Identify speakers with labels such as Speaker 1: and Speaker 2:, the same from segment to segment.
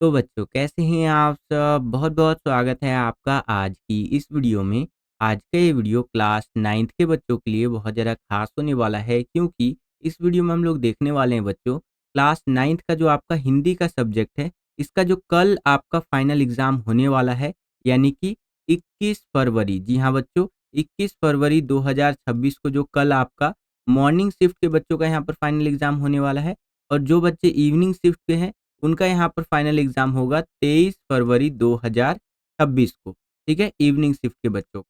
Speaker 1: तो बच्चों कैसे हैं आप सब? बहुत-बहुत स्वागत है आपका आज की इस वीडियो में। आज का ये वीडियो क्लास 9th के बच्चों के लिए बहुत ज़्यादा ख़ास होने वाला है क्योंकि इस वीडियो में हम लोग देखने वाले हैं बच्चों क्लास 9th का जो आपका हिंदी का सब्जेक्ट है, इसका जो कल आपका फाइनल एग्ज़ाम होने वाला है, यानी कि 21 फरवरी। जी हाँ बच्चों, 21 फरवरी 2026 को जो कल आपका मॉर्निंग शिफ्ट के बच्चों का यहाँ पर फाइनल एग्ज़ाम होने वाला है और जो बच्चे इवनिंग शिफ्ट के हैं उनका यहाँ पर फाइनल एग्जाम होगा 23 फरवरी 2026 को, ठीक है? इवनिंग शिफ्ट के बच्चों को।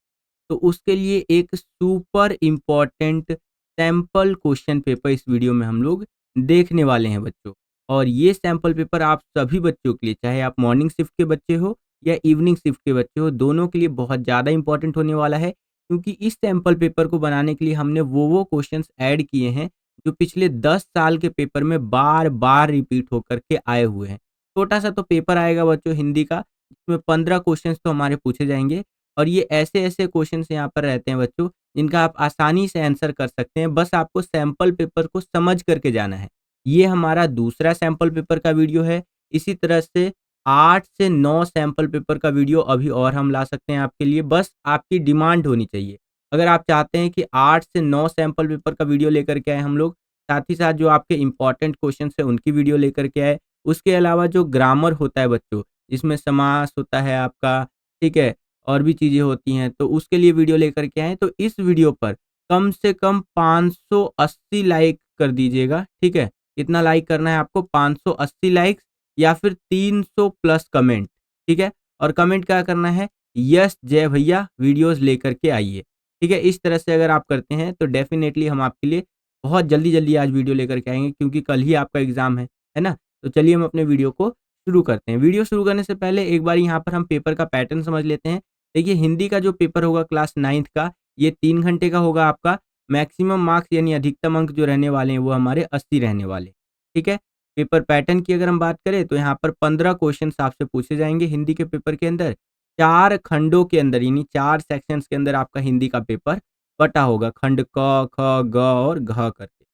Speaker 1: तो उसके लिए एक super important sample question paper इस वीडियो में हम लोग देखने वाले हैं बच्चों। और ये सैंपल पेपर आप सभी बच्चों के लिए, चाहे आप मॉर्निंग शिफ्ट के बच्चे हो या इवनिंग शिफ्ट के बच्चे हो, दोनों के लिए बहुत ज़्यादा इंपॉर्टेंट होने वाला है क्योंकि इस सैंपल पेपर को बनाने के लिए हमने वो क्वेश्चंस ऐड किए हैं जो पिछले 10 साल के पेपर में बार-बार रिपीट होकर के आए हुए हैं। छोटा-सा तो पेपर आएगा बच्चों हिंदी का, जिसमें 15 क्वेश्चंस तो हमारे पूछे जाएँगे और ये ऐसे-ऐसे क्वेश्चंस यहाँ पर रहते हैं बच्चों, जिनका आप आसानी से आंसर कर सकते हैं, बस आपको सैंपल पेपर को समझ करके जाना है। ये हमारा दूसरा सैंपल पेपर का वीडियो है। इसी तरह से 8 से 9 सैंपल पेपर का वीडियो अभी और हम ला सकते हैं आपके लिए, बस आपकी डिमांड होनी चाहिए। अगर आप चाहते हैं कि 8 से 9 सैंपल पेपर का वीडियो लेकर के आएँ हम लोग, साथ ही साथ जो आपके इम्पोर्टेंट क्वेश्चंस हैं उनकी वीडियो लेकर के आए। उसके अलावा जो ग्रामर होता है बच्चों, जिसमें समास होता है आपका, ठीक है? और भी चीज़ें होती हैं, तो उसके लिए वीडियो लेकर के आएँ। तो इस वीडियो पर कम से कम 580 लाइक कर दीजिएगा, ठीक है? कितना लाइक करना है आपको? 580 लाइक्स या फिर 300 प्लस कमेंट, ठीक है? और कमेंट क्या करना है? यस जय भैया वीडियोज़ लेकर के आइए, ठीक है? इस तरह से अगर आप करते हैं तो डेफ़िनेटली हम आपके लिए बहुत जल्दी-जल्दी आज वीडियो लेकर के आएँगे क्योंकि कल ही आपका एग्ज़ाम है ना? तो चलिए हम अपने वीडियो को शुरू करते हैं। वीडियो शुरू करने से पहले एक बार यहाँ पर हम पेपर का पैटर्न समझ लेते हैं। देखिए हिंदी का जो पेपर होगा क्लास 9th का, ये 3 घंटे का होगा आपका। मैक्सिमम मार्क्स यानी अधिकतम अंक जो रहने वाले हैं वो हमारे 80 रहने वाले, ठीक है? पेपर पैटर्न की अगर हम बात करें तो यहाँ पर 15 क्वेश्चन्स आपसे पूछे जाएँगे हिंदी के पेपर के अंदर। 4 खंडों के अंदर यानी 4 सेक्शंस के अंदर आपका हिंदी का पेपर बटा होगा, खंड क, ख, ग और घ करके।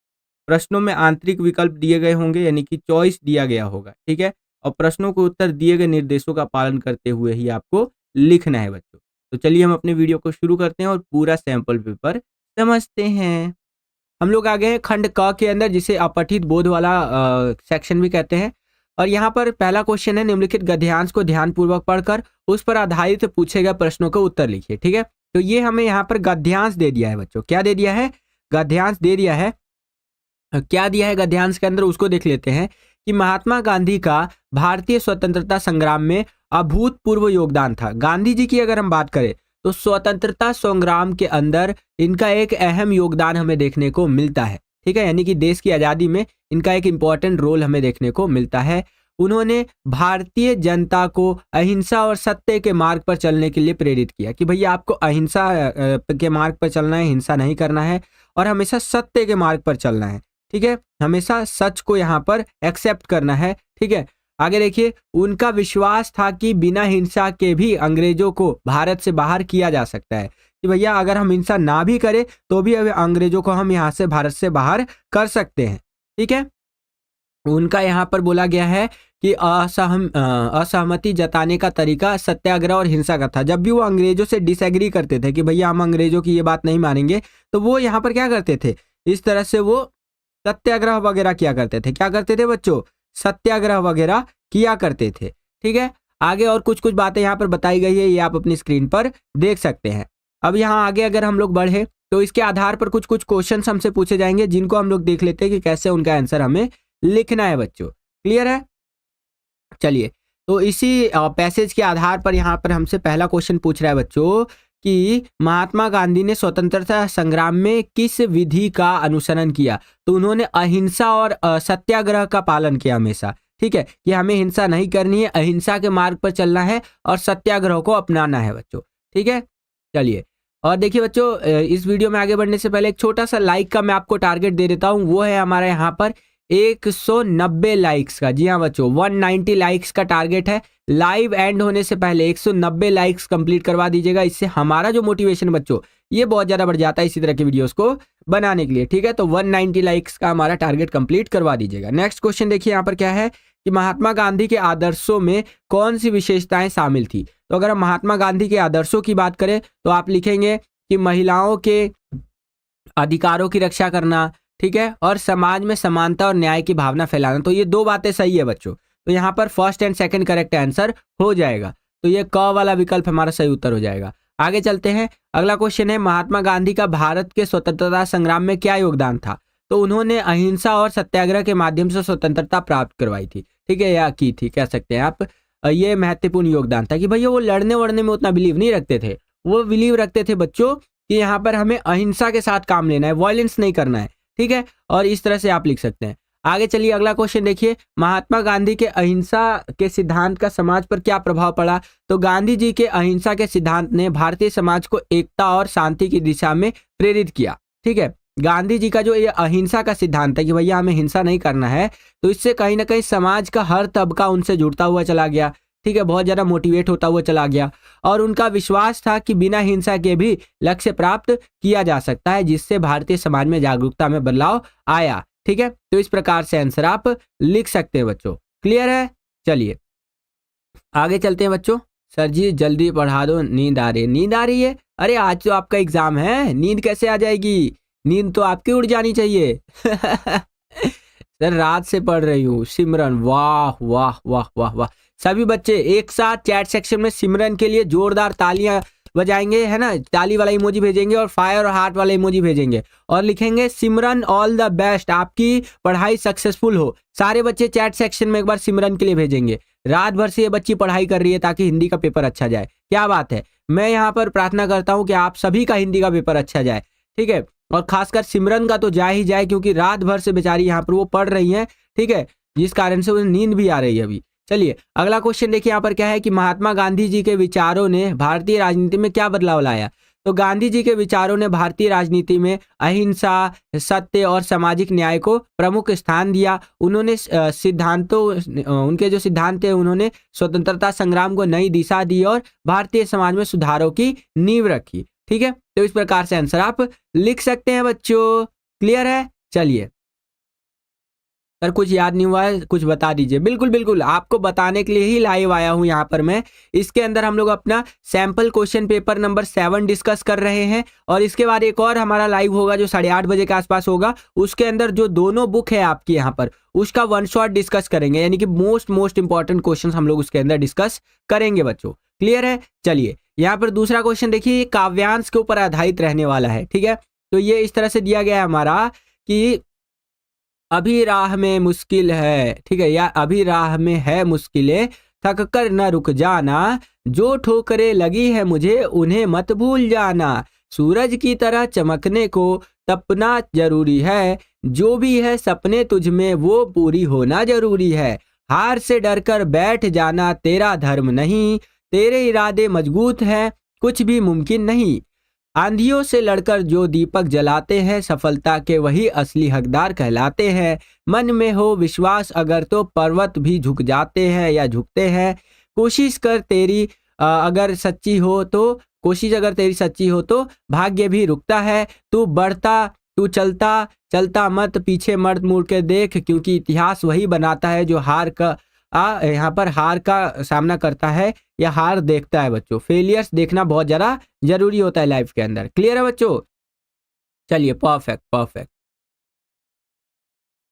Speaker 1: प्रश्नों में आंतरिक विकल्प दिए गए होंगे यानी कि चॉइस दिया गया होगा, ठीक है? और प्रश्नों के उत्तर दिए गए निर्देशों का पालन करते हुए ही आपको लिखना है बच्चों। तो चलिए हम अपने वीडियो को शुरू करते हैं और पूरा सैंपल पेपर समझते हैं। हम लोग आ गए हैं खंड क के अंदर जिसे अपठित बोध वाला सेक्शन भी कहते हैं। और यहाँ पर पहला क्वेश्चन है, निम्नलिखित गद्यांश को ध्यानपूर्वक पढ़कर उस पर आधारित पूछे गए प्रश्नों का उत्तर लिखिए, ठीक है? तो ये हमें यहाँ पर गद्यांश दे दिया है बच्चों। क्या दे दिया है? गद्यांश दे दिया है। क्या दिया है गद्यांश के अंदर उसको देख लेते हैं कि महात्मा गांधी का भारतीय स्वतंत्रता संग्राम में अभूतपूर्व योगदान था। गांधी जी की अगर हम बात करें तो स्वतंत्रता संग्राम के अंदर इनका एक अहम योगदान हमें देखने को मिलता है, ठीक है? यानी कि देश की आज़ादी में इनका एक इम्पॉर्टेंट रोल हमें देखने को मिलता है। उन्होंने भारतीय जनता को अहिंसा और सत्य के मार्ग पर चलने के लिए प्रेरित किया कि भैया आपको अहिंसा के मार्ग पर चलना है, हिंसा नहीं करना है और हमेशा सत्य के मार्ग पर चलना है, ठीक है? हमेशा सच को यहाँ पर एक्सेप्ट करना है, ठीक है? आगे देखिए, उनका विश्वास था कि बिना हिंसा के भी अंग्रेजों को भारत से बाहर किया जा सकता है कि भैया अगर हम हिंसा ना भी करें तो भी अंग्रेजों को हम यहाँ से भारत से बाहर कर सकते हैं, ठीक है? उनका यहाँ पर बोला गया है कि असहमति जताने का तरीका सत्याग्रह और हिंसा का था। जब भी वो अंग्रेजों से डिसएग्री करते थे कि भैया हम अंग्रेजों की ये बात नहीं मानेंगे, तो वो यहाँ पर क्या करते थे? इस तरह से वो सत्याग्रह वगैरह किया करते थे। क्या करते थे बच्चों? सत्याग्रह वगैरह किया करते थे, ठीक है? आगे और कुछ-कुछ बातें यहाँ पर बताई गई है, ये आप अपनी स्क्रीन पर देख सकते हैं। अब यहाँ आगे अगर हम लोग बढ़े तो इसके आधार पर कुछ-कुछ क्वेश्चंस हमसे पूछे जाएंगे जिनको हम लोग देख लेते हैं कि कैसे उनका आंसर हमें लिखना है बच्चों। क्लियर है? चलिए, तो इसी पैसेज के आधार पर यहाँ पर हमसे पहला क्वेश्चन पूछ रहा है बच्चों कि महात्मा गांधी ने स्वतंत्रता संग्राम में किस विधि का अनुसरण किया? तो उन्होंने अहिंसा और सत्याग्रह का पालन किया हमेशा, ठीक है? कि हमें हिंसा नहीं करनी है, अहिंसा के मार्ग पर चलना है और सत्याग्रह को अपनाना है बच्चों, ठीक है? चलिए, और देखिए बच्चों, इस वीडियो में आगे बढ़ने से पहले एक छोटा सा लाइक का मैं आपको टारगेट दे देता हूँ। वो है हमारा यहाँ पर 190 लाइक्स का। जी हाँ बच्चों, 190 लाइक्स का टारगेट है। लाइव एंड होने से पहले 190 लाइक्स कंप्लीट करवा दीजिएगा। इससे हमारा जो मोटिवेशन बच्चों ये बहुत ज़्यादा बढ़ जाता है इसी तरह की वीडियोस को बनाने के लिए, ठीक है? तो 190 लाइक्स का हमारा टारगेट कंप्लीट करवा दीजिएगा। नेक्स्ट क्वेश्चन देखिए यहाँ पर क्या है कि महात्मा गांधी के आदर्शों में कौन सी विशेषताएं शामिल थी। तो अगर हम महात्मा गांधी के आदर्शों की बात करें तो आप लिखेंगे कि महिलाओं के अधिकारों की रक्षा करना, ठीक है, और समाज में समानता और न्याय की भावना फैलाना। तो ये दो बातें सही है बच्चों। तो यहाँ पर first and second correct answer हो जाएगा। तो ये क वाला विकल्प हमारा सही उत्तर हो जाएगा। आगे चलते हैं। अगला क्वेश्चन है, महात्मा गांधी का भारत के स्वतंत्रता संग्राम में क्या योगदान था। तो उन्होंने अहिंसा और सत्याग्रह के माध्यम से स्वतंत्रता प्राप्त करवाई थी, ठीक है, या की थी कह सकते हैं आप। ये महत्वपूर्ण योगदान था कि भैया वो लड़ने वड़ने में उतना बिलीव नहीं रखते थे। वो बिलीव रखते थे बच्चों कि यहाँ पर हमें अहिंसा के साथ काम लेना है, वायलेंस नहीं करना है, ठीक है। और इस तरह से आप लिख सकते हैं। आगे चलिए, अगला क्वेश्चन देखिए, महात्मा गांधी के अहिंसा के सिद्धांत का समाज पर क्या प्रभाव पड़ा। तो गांधी जी के अहिंसा के सिद्धांत ने भारतीय समाज को एकता और शांति की दिशा में प्रेरित किया, ठीक है। गांधी जी का जो ये अहिंसा का सिद्धांत है कि भैया हमें हिंसा नहीं करना है, तो इससे कहीं ना कहीं समाज का हर तबका उनसे जुड़ता हुआ चला गया, ठीक है, बहुत ज्यादा मोटिवेट होता हुआ चला गया। और उनका विश्वास था कि बिना हिंसा के भी लक्ष्य प्राप्त किया जा सकता है, जिससे भारतीय समाज में जागरूकता में बदलाव आया, ठीक है। तो इस प्रकार से आंसर आप लिख सकते हैं बच्चों। क्लियर है? चलिए आगे चलते हैं बच्चों। सर जी जल्दी पढ़ा दो, नींद आ रही है। नींद आ रही है? अरे आज तो आपका एग्जाम है, नींद कैसे आ जाएगी? नींद तो आपकी उड़ जानी चाहिए। सर रात से पढ़ रही हूँ। सिमरन, वाह वाह वाह वाह वाह। सभी बच्चे एक साथ चैट सेक्शन में सिमरन के लिए जोरदार तालियां बजाएंगे, है ना, ताली वाला इमोजी भेजेंगे और फायर और हार्ट वाला इमोजी भेजेंगे और लिखेंगे सिमरन ऑल द बेस्ट, आपकी पढ़ाई सक्सेसफुल हो। सारे बच्चे चैट सेक्शन में एक बार सिमरन के लिए भेजेंगे। रात भर से ये बच्ची पढ़ाई कर रही है ताकि हिंदी का पेपर अच्छा जाए। क्या बात है। मैं यहाँ पर प्रार्थना करता हूँ कि आप सभी का हिंदी का पेपर अच्छा जाए, ठीक है, और खासकर सिमरन का तो जाए ही जाए, क्योंकि रात भर से बेचारी यहाँ पर वो पढ़ रही है, ठीक है, जिस कारण से उन्हें नींद भी आ रही है अभी। चलिए अगला क्वेश्चन देखिए, यहाँ पर क्या है कि महात्मा गांधी जी के विचारों ने भारतीय राजनीति में क्या बदलाव लाया। तो गांधी जी के विचारों ने भारतीय राजनीति में अहिंसा, सत्य और सामाजिक न्याय को प्रमुख स्थान दिया। उन्होंने उनके जो सिद्धांत थे, उन्होंने स्वतंत्रता संग्राम को नई दिशा दी और भारतीय समाज में सुधारों की नींव रखी, ठीक है। तो इस प्रकार से आंसर आप लिख सकते हैं बच्चों। क्लियर है? चलिए सर कुछ याद नहीं हुआ है, कुछ बता दीजिए। बिल्कुल बिल्कुल, आपको बताने के लिए ही लाइव आया हूं यहाँ पर मैं। इसके अंदर हम लोग अपना sample question paper number 7 discuss कर रहे हैं और इसके बाद एक और हमारा लाइव होगा जो 8:30 बजे के आसपास होगा। उसके अंदर जो दोनों बुक है आपकी यहाँ पर, उसका वन शॉट डिस्कस करेंगे, यानी कि मोस्ट इंपॉर्टेंट क्वेश्चन हम लोग उसके अंदर डिस्कस करेंगे बच्चों। क्लियर है? चलिए यहाँ पर दूसरा क्वेश्चन देखिए, काव्यांश के ऊपर आधारित रहने वाला है, ठीक है। तो ये इस तरह से दिया गया है हमारा कि अभी राह में मुश्किल है, ठीक है, या अभी राह में है मुश्किलें, थक कर न रुक जाना, जो ठोकरें लगी है मुझे उन्हें मत भूल जाना, सूरज की तरह चमकने को तपना जरूरी है, जो भी है सपने तुझ में वो पूरी होना जरूरी है, हार से डरकर बैठ जाना तेरा धर्म नहीं, तेरे इरादे मजबूत हैं कुछ भी मुमकिन नहीं, आंधियों से लड़कर जो दीपक जलाते हैं सफलता के वही असली हकदार कहलाते हैं, मन में हो विश्वास अगर तो पर्वत भी झुक जाते हैं या झुकते हैं, कोशिश अगर तेरी सच्ची हो तो भाग्य भी रुकता है, तू चलता मत पीछे मत मुड़ के देख, क्योंकि इतिहास वही बनाता है जो यहाँ पर हार का सामना करता है या हार देखता है बच्चों। फेलियर्स देखना बहुत ज़्यादा जरूरी होता है लाइफ के अंदर। क्लियर है बच्चों? चलिए परफेक्ट।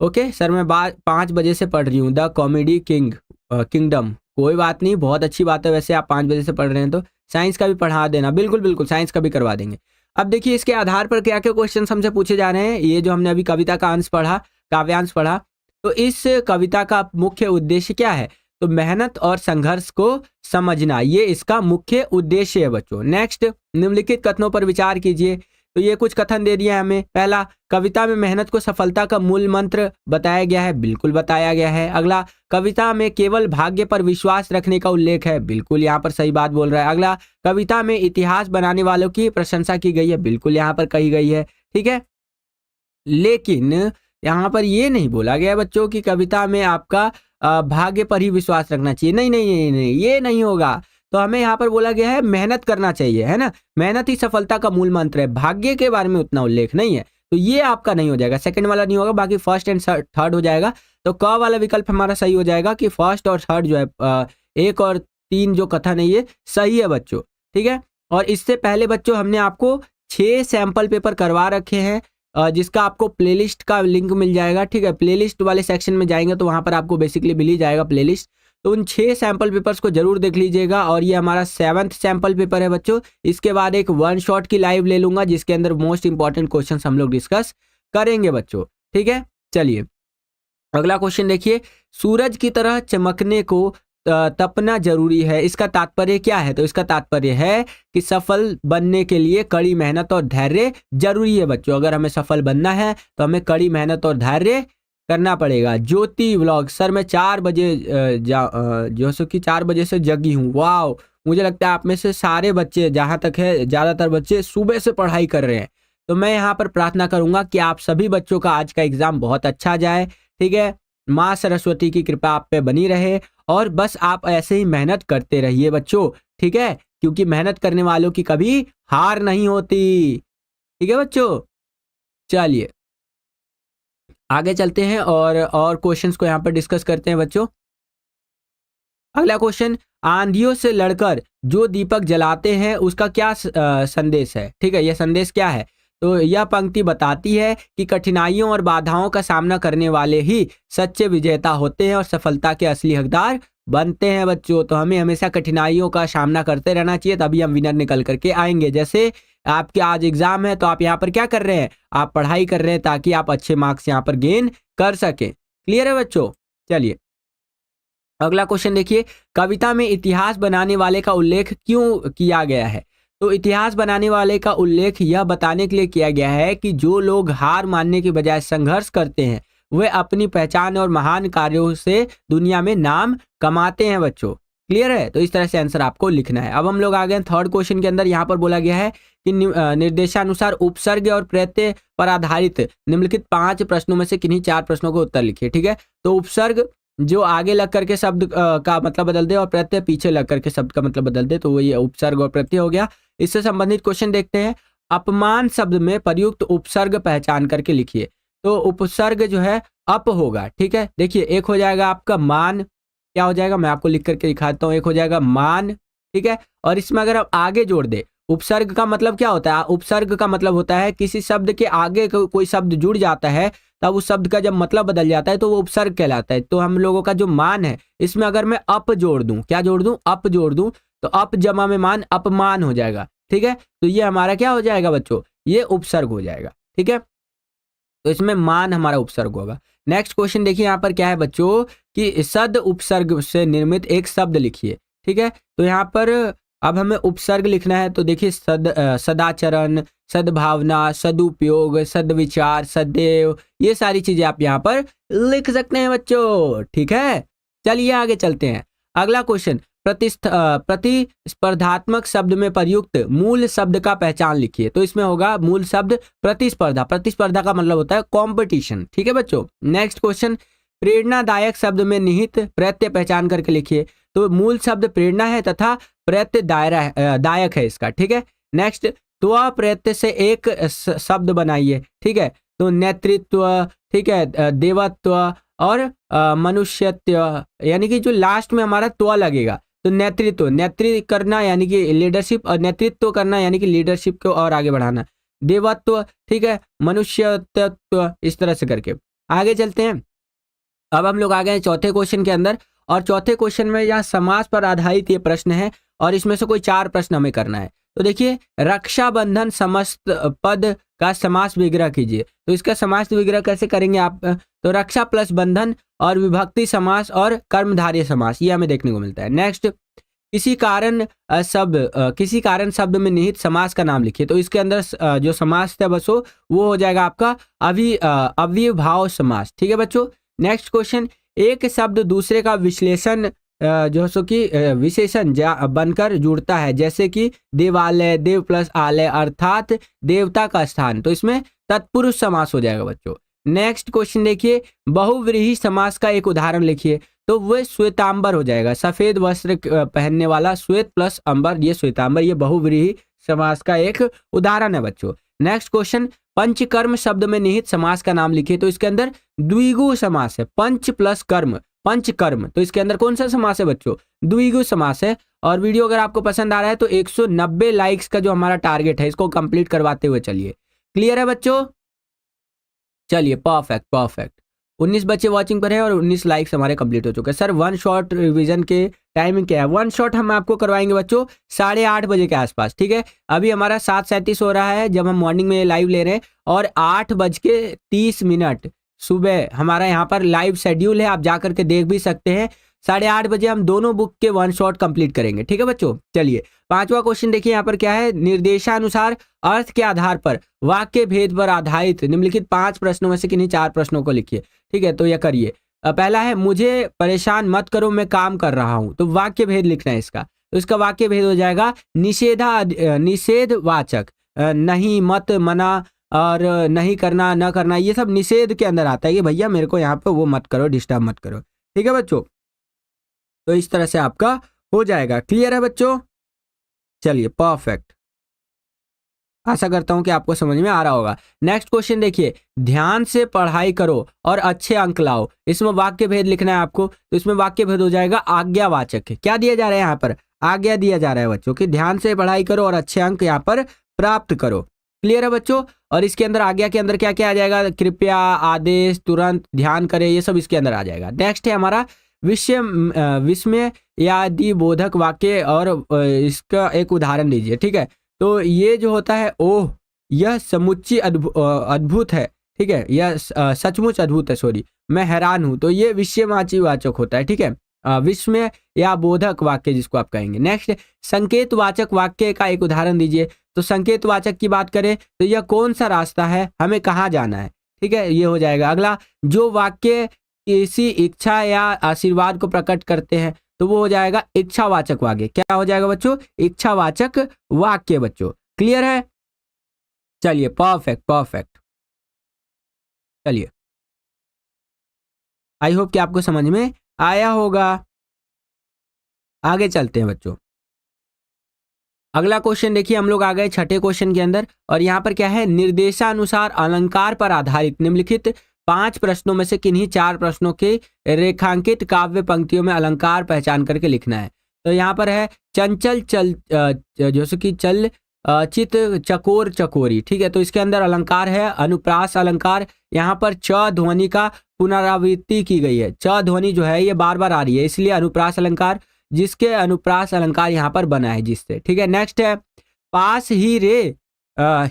Speaker 1: ओके सर, मैं 5 बजे से पढ़ रही हूँ द कॉमेडी किंगडम। कोई बात नहीं, बहुत अच्छी बात है। वैसे आप 5 बजे से पढ़ रहे हैं तो साइंस का भी पढ़ा देना। बिल्कुल साइंस का भी करवा देंगे। अब देखिए इसके आधार पर क्या क्या क्वेश्चन हमसे पूछे जा रहे हैं। ये जो हमने अभी कविता का अंश पढ़ा, काव्यांश पढ़ा, तो इस कविता का मुख्य उद्देश्य क्या है। तो मेहनत और संघर्ष को समझना, ये इसका मुख्य उद्देश्य है बच्चों। नेक्स्ट, निम्नलिखित कथनों पर विचार कीजिए। तो ये कुछ कथन दे दिया है हमें। पहला, कविता में मेहनत को सफलता का मूल मंत्र बताया गया है। बिल्कुल बताया गया है। अगला, कविता में केवल भाग्य पर विश्वास रखने का उल्लेख है। बिल्कुल यहाँ पर सही बात बोल रहा है। अगला, कविता में इतिहास बनाने वालों की प्रशंसा की गई है। बिल्कुल यहाँ पर कही गई है, ठीक है। लेकिन यहाँ पर ये नहीं बोला गया बच्चों कि कविता में आपका भाग्य पर ही विश्वास रखना चाहिए। नहीं, ये नहीं होगा। तो हमें यहाँ पर बोला गया है मेहनत करना चाहिए, है ना। मेहनत ही सफलता का मूल मंत्र है। भाग्य के बारे में उतना उल्लेख नहीं है। तो ये आपका नहीं हो जाएगा, सेकंड वाला नहीं होगा, बाकी फर्स्ट एंड थर्ड हो जाएगा। तो क वाला विकल्प हमारा सही हो जाएगा कि फर्स्ट और थर्ड जो है 1 और 3 जो कथन है ये सही है बच्चों, ठीक है। और इससे पहले बच्चों हमने आपको 6 सैंपल पेपर करवा रखे हैं, जिसका आपको प्लेलिस्ट का लिंक मिल जाएगा, ठीक है। प्लेलिस्ट वाले सेक्शन में जाएंगे तो वहां पर आपको बेसिकली मिल ही जाएगा प्लेलिस्ट। तो उन 6 सैंपल पेपर्स को जरूर देख लीजिएगा। और ये हमारा 7th सैंपल पेपर है बच्चों। इसके बाद एक 1 शॉट की लाइव ले लूंगा जिसके अंदर मोस्ट इंपॉर्टेंट क्वेश्चन हम लोग डिस्कस करेंगे बच्चों, ठीक है। चलिए अगला क्वेश्चन देखिए, सूरज की तरह चमकने को तपना जरूरी है, इसका तात्पर्य क्या है? तो इसका तात्पर्य है कि सफल बनने के लिए कड़ी मेहनत और धैर्य जरूरी है बच्चों। अगर हमें सफल बनना है तो हमें कड़ी मेहनत और धैर्य करना पड़ेगा। ज्योति व्लॉग, सर मैं 4 बजे जो सो कि 4 बजे से जगी हूँ। वाह, मुझे लगता है आप में से सारे बच्चे, जहां तक है ज्यादातर बच्चे सुबह से पढ़ाई कर रहे हैं। तो मैं यहाँ पर प्रार्थना करूंगा कि आप सभी बच्चों का आज का एग्जाम बहुत अच्छा जाए, ठीक है। माँ सरस्वती की कृपा आप पे बनी रहे और बस आप ऐसे ही मेहनत करते रहिए बच्चों, ठीक है, क्योंकि मेहनत करने वालों की कभी हार नहीं होती, ठीक है बच्चों। चलिए आगे चलते हैं और क्वेश्चंस को यहाँ पर डिस्कस करते हैं बच्चों। अगला क्वेश्चन, आंधियों से लड़कर जो दीपक जलाते हैं उसका क्या संदेश है? ठीक है, यह संदेश क्या है? तो यह पंक्ति बताती है कि कठिनाइयों और बाधाओं का सामना करने वाले ही सच्चे विजेता होते हैं और सफलता के असली हकदार बनते हैं बच्चों। तो हमें हमेशा कठिनाइयों का सामना करते रहना चाहिए, तभी हम विनर निकल करके आएंगे। जैसे आपके आज एग्जाम है तो आप यहाँ पर क्या कर रहे हैं? आप पढ़ाई कर रहे हैं ताकि आप अच्छे मार्क्स यहाँ पर गेन कर सकें। क्लियर है बच्चों? चलिए अगला क्वेश्चन देखिए, कविता में इतिहास बनाने वाले का उल्लेख क्यों किया गया है? तो इतिहास बनाने वाले का उल्लेख यह बताने के लिए किया गया है कि जो लोग हार मानने की बजाय संघर्ष करते हैं वे अपनी पहचान और महान कार्यों से दुनिया में नाम कमाते हैं बच्चों। क्लियर है? तो इस तरह से आंसर आपको लिखना है। अब हम लोग आ गए थर्ड क्वेश्चन के अंदर। यहाँ पर बोला गया है कि निर्देशानुसार उपसर्ग और प्रत्यय पर आधारित निम्नलिखित 5 प्रश्नों में से किन्हीं 4 प्रश्नों को उत्तर लिखिए, ठीक है। तो उपसर्ग जो आगे लग करके शब्द का मतलब बदल दे और प्रत्यय पीछे लग करके शब्द का मतलब बदल दे, तो वो ये उपसर्ग और प्रत्यय हो गया। इससे संबंधित क्वेश्चन देखते हैं। अपमान शब्द में प्रयुक्त उपसर्ग पहचान करके लिखिए। तो उपसर्ग जो है अप होगा, ठीक है। देखिए एक हो जाएगा आपका मान, क्या हो जाएगा मैं आपको लिख करके दिखाता हूँ। एक हो जाएगा मान, ठीक है। और इसमें अगर आप आगे जोड़ दे, उपसर्ग का मतलब क्या होता है? उपसर्ग का मतलब होता है किसी शब्द के आगे कोई शब्द जुड़ जाता है तब उस शब्द का जब मतलब बदल जाता है तो वो उपसर्ग कहलाता है। तो हम लोगों का जो मान है इसमें अगर मैं अप जोड़ दूं, क्या जोड़ दूं? अप जोड़ दूं, तो अप जमा में मान अपमान हो जाएगा, ठीक है। तो ये हमारा क्या हो जाएगा बच्चों? ये उपसर्ग हो जाएगा, ठीक है। तो इसमें मान हमारा उपसर्ग होगा। नेक्स्ट क्वेश्चन देखिए यहाँ पर क्या है बच्चों कि सद उपसर्ग से निर्मित एक शब्द लिखिए, ठीक है। तो यहाँ पर अब हमें उपसर्ग लिखना है। तो देखिए सदाचरण, सद्भावना, सदुपयोग, सदविचार, सदैव, ये सारी चीजें आप यहाँ पर लिख सकते हैं बच्चों, ठीक है। चलिए आगे चलते हैं। अगला क्वेश्चन, प्रतिस्पर्धात्मक शब्द में प्रयुक्त मूल शब्द का पहचान लिखिए। तो इसमें होगा मूल शब्द प्रतिस्पर्धा। प्रतिस्पर्धा का मतलब होता है कंपटीशन, ठीक है बच्चों। नेक्स्ट क्वेश्चन, प्रेरणादायक शब्द में निहित प्रत्यय पहचान करके लिखिए। तो मूल शब्द प्रेरणा है तथा प्रत्यय दायक है इसका, ठीक है। नेक्स्ट, त्व प्रत्यय से एक शब्द बनाइए, ठीक है। तो नेतृत्व, ठीक है, देवत्व और मनुष्यत्व, यानी कि जो लास्ट में हमारा त्व लगेगा। तो नेतृत्व, नेतृत्व करना यानी कि लीडरशिप, और नेतृत्व करना यानी कि लीडरशिप को और आगे बढ़ाना। देवत्व, ठीक है, मनुष्यत्व, इस तरह से करके आगे चलते हैं। अब हम लोग आ गए चौथे क्वेश्चन के अंदर, और चौथे क्वेश्चन में यहाँ समास पर आधारित ये प्रश्न है और इसमें से कोई 4 प्रश्न हमें करना है। तो देखिए, रक्षाबंधन समस्त पद का समास विग्रह कीजिए। तो इसका समास विग्रह कैसे करेंगे आप? तो रक्षा प्लस बंधन और विभक्ति समास और कर्मधारय समास, ये हमें देखने को मिलता है। नेक्स्ट, किसी कारण शब्द में निहित समास का नाम लिखिए। तो इसके अंदर जो समास है बसो वो हो जाएगा आपका अव्ययभाव समास, ठीक है बच्चों। नेक्स्ट क्वेश्चन, एक शब्द दूसरे का विश्लेषण जो सो कि विशेषण बनकर जुड़ता है, जैसे कि देवालय, देव प्लस आलय अर्थात देवता का स्थान। तो इसमें तत्पुरुष समास हो जाएगा बच्चों। नेक्स्ट क्वेश्चन देखिए, बहुव्रीहि समास का एक उदाहरण लिखिए। तो वह श्वेतांबर हो जाएगा, सफेद वस्त्र पहनने वाला, श्वेत प्लस अंबर, ये श्वेतांबर, ये बहुव्रीहि समास का एक उदाहरण है बच्चों। नेक्स्ट क्वेश्चन, पंचकर्म शब्द में निहित समास का नाम लिखिए। तो इसके अंदर द्विगु समास है, पंच प्लस कर्म, पंचकर्म। तो इसके अंदर कौन सा समास है बच्चों? द्विगु समास है। और वीडियो अगर आपको पसंद आ रहा है तो 190 लाइक्स का जो हमारा टारगेट है इसको कंप्लीट करवाते हुए चलिए। क्लियर है बच्चों? चलिए परफेक्ट परफेक्ट। 19 बच्चे वॉचिंग पर है और 19 लाइक्स हमारे कंप्लीट हो चुके हैं। सर वन शॉट रिवीजन के टाइमिंग क्या है? वन शॉट हम आपको करवाएंगे बच्चों 8:30 बजे के आसपास, ठीक है। अभी हमारा 7:37 हो रहा है जब हम मॉर्निंग में लाइव ले रहे हैं, और 8:30 सुबह हमारा यहाँ पर लाइव शेड्यूल है, आप जा करके देख भी सकते हैं। 8:30 बजे हम दोनों बुक के वन शॉट कंप्लीट करेंगे, ठीक है बच्चों। चलिए 5वां क्वेश्चन देखिए यहाँ पर क्या है। निर्देशानुसार अर्थ के आधार पर वाक्य भेद पर आधारित निम्नलिखित 5 प्रश्नों में से किन्हीं 4 प्रश्नों को लिखिए, ठीक है। तो यह करिए। पहला है मुझे परेशान मत करो मैं काम कर रहा हूं। तो वाक्य भेद लिखना है इसका। तो इसका वाक्य भेद हो जाएगा निषेधवाचक, नहीं, मत, मना और नहीं करना, न करना, ये सब निषेध के अंदर आता है कि भैया मेरे को यहाँ पे वो मत करो, डिस्टर्ब मत करो, ठीक है बच्चों। तो इस तरह से आपका हो जाएगा। क्लियर है बच्चों? चलिए परफेक्ट। आशा करता हूं कि आपको समझ में आ रहा होगा। नेक्स्ट क्वेश्चन देखिए। ध्यान से पढ़ाई करो और अच्छे अंक लाओ। इसमें वाक्य भेद लिखना है आपको। तो इसमें वाक्य भेद हो जाएगा आज्ञावाचक। क्या दिया जा रहा है यहाँ पर? आज्ञा दिया जा रहा है बच्चों कि ध्यान से पढ़ाई करो और अच्छे अंक यहाँ पर प्राप्त करो। क्लियर है बच्चों? और इसके अंदर आज्ञा के अंदर क्या क्या आ जाएगा? कृपया, आदेश, तुरंत, ध्यान करें, ये सब इसके अंदर आ जाएगा। नेक्स्ट है हमारा विस्मय यादि बोधक वाक्य, और इसका एक उदाहरण दीजिए, ठीक है। तो ये जो होता है, ओह यह समुच्ची अद्भुत है, ठीक है, यह सचमुच अद्भुत है, सॉरी, मैं हैरान हूं। तो ये विषयवाची वाचक होता है, ठीक है, विस्मय या बोधक वाक्य जिसको आप कहेंगे। नेक्स्ट संकेतवाचक वाक्य का एक उदाहरण दीजिए। तो संकेतवाचक की बात करें तो यह कौन सा रास्ता है, हमें कहाँ जाना है, ठीक है, ये हो जाएगा। अगला जो वाक्य किसी इच्छा या आशीर्वाद को प्रकट करते हैं तो वो हो जाएगा इच्छावाचक वाक्य। क्या हो जाएगा बच्चों? इच्छावाचक वाक्य बच्चों। क्लियर है? चलिए परफेक्ट परफेक्ट। चलिए आई होप कि आपको समझ में आया होगा। आगे चलते हैं बच्चों। अगला क्वेश्चन देखिए, हम लोग आ गए 6ठे क्वेश्चन के अंदर, और यहाँ पर क्या है? निर्देशानुसार अलंकार पर आधारित निम्नलिखित 5 प्रश्नों में से किन्हीं 4 प्रश्नों के रेखांकित काव्य पंक्तियों में अलंकार पहचान करके लिखना है। तो यहाँ पर है चंचल चल, जैसे कि चल, चित, चकोर, चकोरी, ठीक है। तो इसके अंदर अलंकार है अनुप्रास अलंकार। यहाँ पर च ध्वनि का पुनरावृत्ति की गई है। च ध्वनि जो है ये बार बार आ रही है, इसलिए अनुप्रास अलंकार, जिसके अनुप्रास अलंकार यहाँ पर बना है जिससे, ठीक है। नेक्स्ट है पास ही रे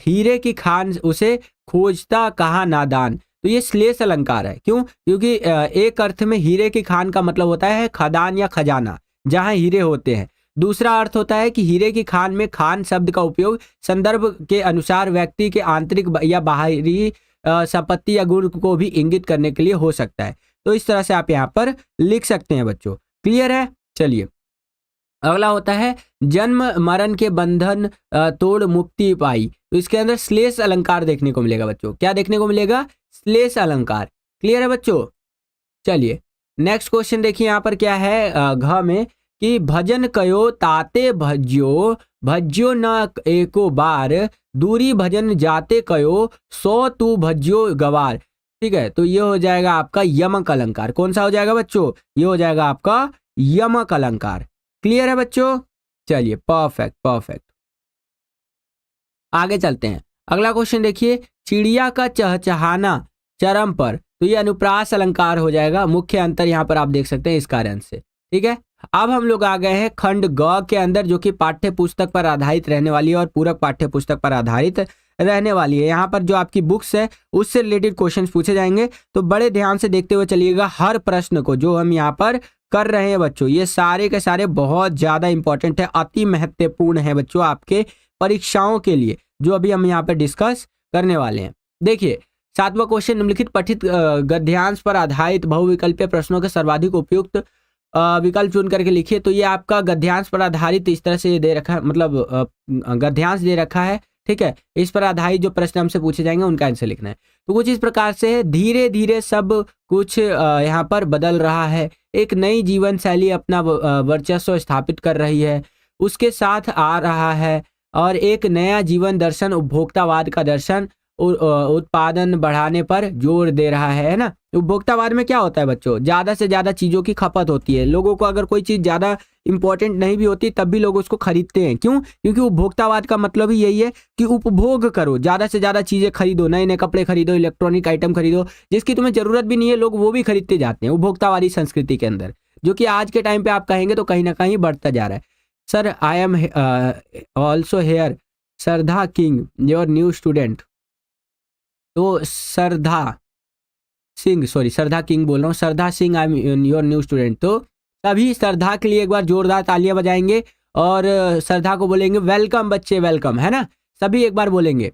Speaker 1: हीरे की खान उसे खोजता कहाँ नादान। तो ये श्लेष अलंकार है। क्यों? क्योंकि एक अर्थ में हीरे की खान का मतलब होता है खदान या खजाना, जहां हीरे होते हैं। दूसरा अर्थ होता है कि हीरे की खान में खान शब्द का उपयोग संदर्भ के अनुसार व्यक्ति के आंतरिक या बाहरी संपत्ति या गुण को भी इंगित करने के लिए हो सकता है। तो इस तरह से आप यहाँ पर लिख सकते हैं बच्चों। क्लियर है? चलिए अगला होता है जन्म मरण के बंधन तोड़ मुक्ति पाई। तो इसके अंदर श्लेष अलंकार देखने को मिलेगा बच्चों। क्या देखने को मिलेगा? श्लेष अलंकार। क्लियर है बच्चों? चलिए नेक्स्ट क्वेश्चन देखिए, यहाँ पर क्या है घ में कि भजन कयो ताते भज्यो भज्यो न एको बार दूरी भजन जाते कयो सो तू भज्यो गवार। ठीक है, तो ये हो जाएगा आपका यमक अलंकार। कौन सा हो जाएगा बच्चों? ये हो जाएगा आपका यमक अलंकार। क्लियर है बच्चों? चलिए परफेक्ट परफेक्ट। आगे चलते हैं। अगला क्वेश्चन देखिए, चिड़िया का चहचहाना चरम पर। तो ये अनुप्रास अलंकार हो जाएगा। मुख्य अंतर यहाँ पर आप देख सकते हैं इस कारण से। ठीक है, अब हम लोग आ गए हैं खंड ग के अंदर, जो कि पाठ्य पुस्तक पर आधारित रहने वाली है और पूरक पाठ्य पुस्तक पर आधारित रहने वाली है। यहाँ पर जो आपकी बुक्स है उससे रिलेटेड क्वेश्चंस पूछे जाएंगे, तो बड़े ध्यान से देखते हुए चलिएगा हर प्रश्न को जो हम यहाँ पर कर रहे हैं बच्चों। ये सारे के सारे बहुत ज्यादा इंपॉर्टेंट है, अति महत्वपूर्ण है बच्चों आपके परीक्षाओं के लिए, जो अभी हम यहाँ पर डिस्कस करने वाले हैं। देखिए 7वां क्वेश्चन, निम्नलिखित पठित गद्यांश पर आधारित बहुविकल्पीय प्रश्नों के सर्वाधिक उपयुक्त विकल्प चुन करके लिखिए। तो ये आपका गद्यांश पर आधारित इस तरह से दे रखा है, मतलब गद्यांश दे रखा है। ठीक है, इस पर आधारित जो प्रश्न हमसे पूछे जाएंगे उनका आंसर लिखना है। तो कुछ इस प्रकार से धीरे धीरे सब कुछ यहाँ पर बदल रहा है। एक नई जीवन शैली अपना वर्चस्व स्थापित कर रही है, उसके साथ आ रहा है, और एक नया जीवन दर्शन उपभोक्तावाद का दर्शन उत्पादन बढ़ाने पर जोर दे रहा है ना। उपभोक्तावाद में क्या होता है बच्चों, ज़्यादा से ज़्यादा चीज़ों की खपत होती है। लोगों को अगर कोई चीज़ ज़्यादा इंपॉर्टेंट नहीं भी होती तब भी लोग उसको खरीदते हैं। क्यों? क्योंकि उपभोक्तावाद का मतलब ही यही है कि उपभोग करो, ज़्यादा से ज़्यादा चीज़ें खरीदो, नए नए कपड़े खरीदो, इलेक्ट्रॉनिक आइटम खरीदो, जिसकी तुम्हें ज़रूरत भी नहीं है लोग वो भी खरीदते जाते हैं उपभोक्तावादी संस्कृति के अंदर, जो कि आज के टाइम पे आप कहेंगे तो कहीं ना कहीं बढ़ता जा रहा है। Sir I am also here Shraddha king your new student. तो श्रद्धा किंग बोल रहा हूँ, Shraddha Singh I am your new student. तो सभी श्रद्धा के लिए एक बार जोरदार तालियां बजाएंगे और श्रद्धा को बोलेंगे वेलकम बच्चे, वेलकम, है ना। सभी एक बार बोलेंगे।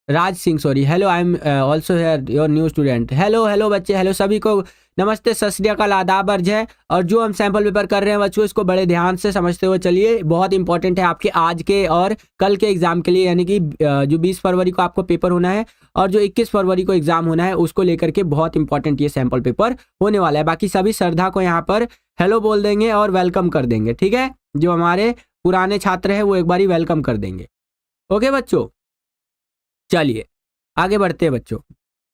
Speaker 1: Raj Singh sorry, hello I am also here your new student. Hello hello बच्चे, हेलो सभी को नमस्ते, सत श्री अकाल, आदाब, अर्ज है। और जो हम सैंपल पेपर कर रहे हैं बच्चों, इसको बड़े ध्यान से समझते हुए चलिए, बहुत इंपॉर्टेंट है आपके आज के और कल के एग्जाम के लिए। यानी कि जो 20 फरवरी को आपको पेपर होना है और जो 21 फरवरी को एग्जाम होना है, उसको लेकर के बहुत इंपॉर्टेंट ये सैंपल पेपर होने वाला है। बाकी सभी श्रद्धा को यहाँ पर हेलो बोल देंगे और वेलकम कर देंगे, ठीक है। जो हमारे पुराने छात्र हैं वो एक बार वेलकम कर देंगे। ओके बच्चों, चलिए आगे बढ़ते हैं बच्चों।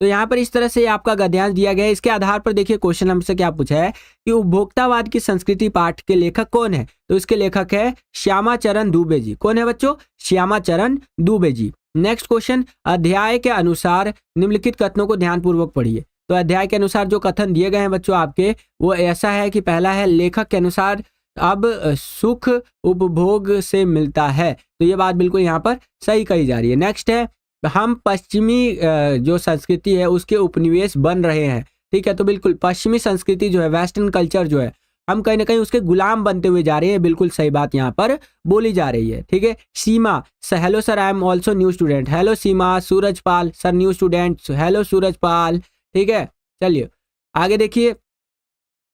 Speaker 1: तो यहाँ पर इस तरह से आपका गद्यांश दिया गया है। इसके आधार पर देखिए क्वेश्चन हमसे क्या पूछा है कि उपभोक्तावाद की संस्कृति पाठ के लेखक कौन है। तो इसके लेखक है श्यामाचरण दुबे जी। कौन है बच्चों? श्यामाचरण दुबे जी। नेक्स्ट क्वेश्चन, अध्याय के अनुसार निम्नलिखित कथनों को ध्यानपूर्वक पढ़िए। तो अध्याय के अनुसार जो कथन दिए गए हैं बच्चों आपके, वो ऐसा है कि पहला है लेखक के अनुसार अब सुख उपभोग से मिलता है। तो ये बात बिल्कुल यहाँ पर सही कही जा रही है। नेक्स्ट है, हम पश्चिमी जो संस्कृति है उसके उपनिवेश बन रहे हैं, ठीक है। तो बिल्कुल पश्चिमी संस्कृति जो है, वेस्टर्न कल्चर जो है, हम कहीं ना कहीं उसके गुलाम बनते हुए जा रहे हैं। बिल्कुल सही बात यहाँ पर बोली जा रही है, ठीक है। Seema, hello sir I am also new student. Hello Seema. Surajpal, sir new student. Hello Surajpal, ठीक है। चलिए आगे देखिए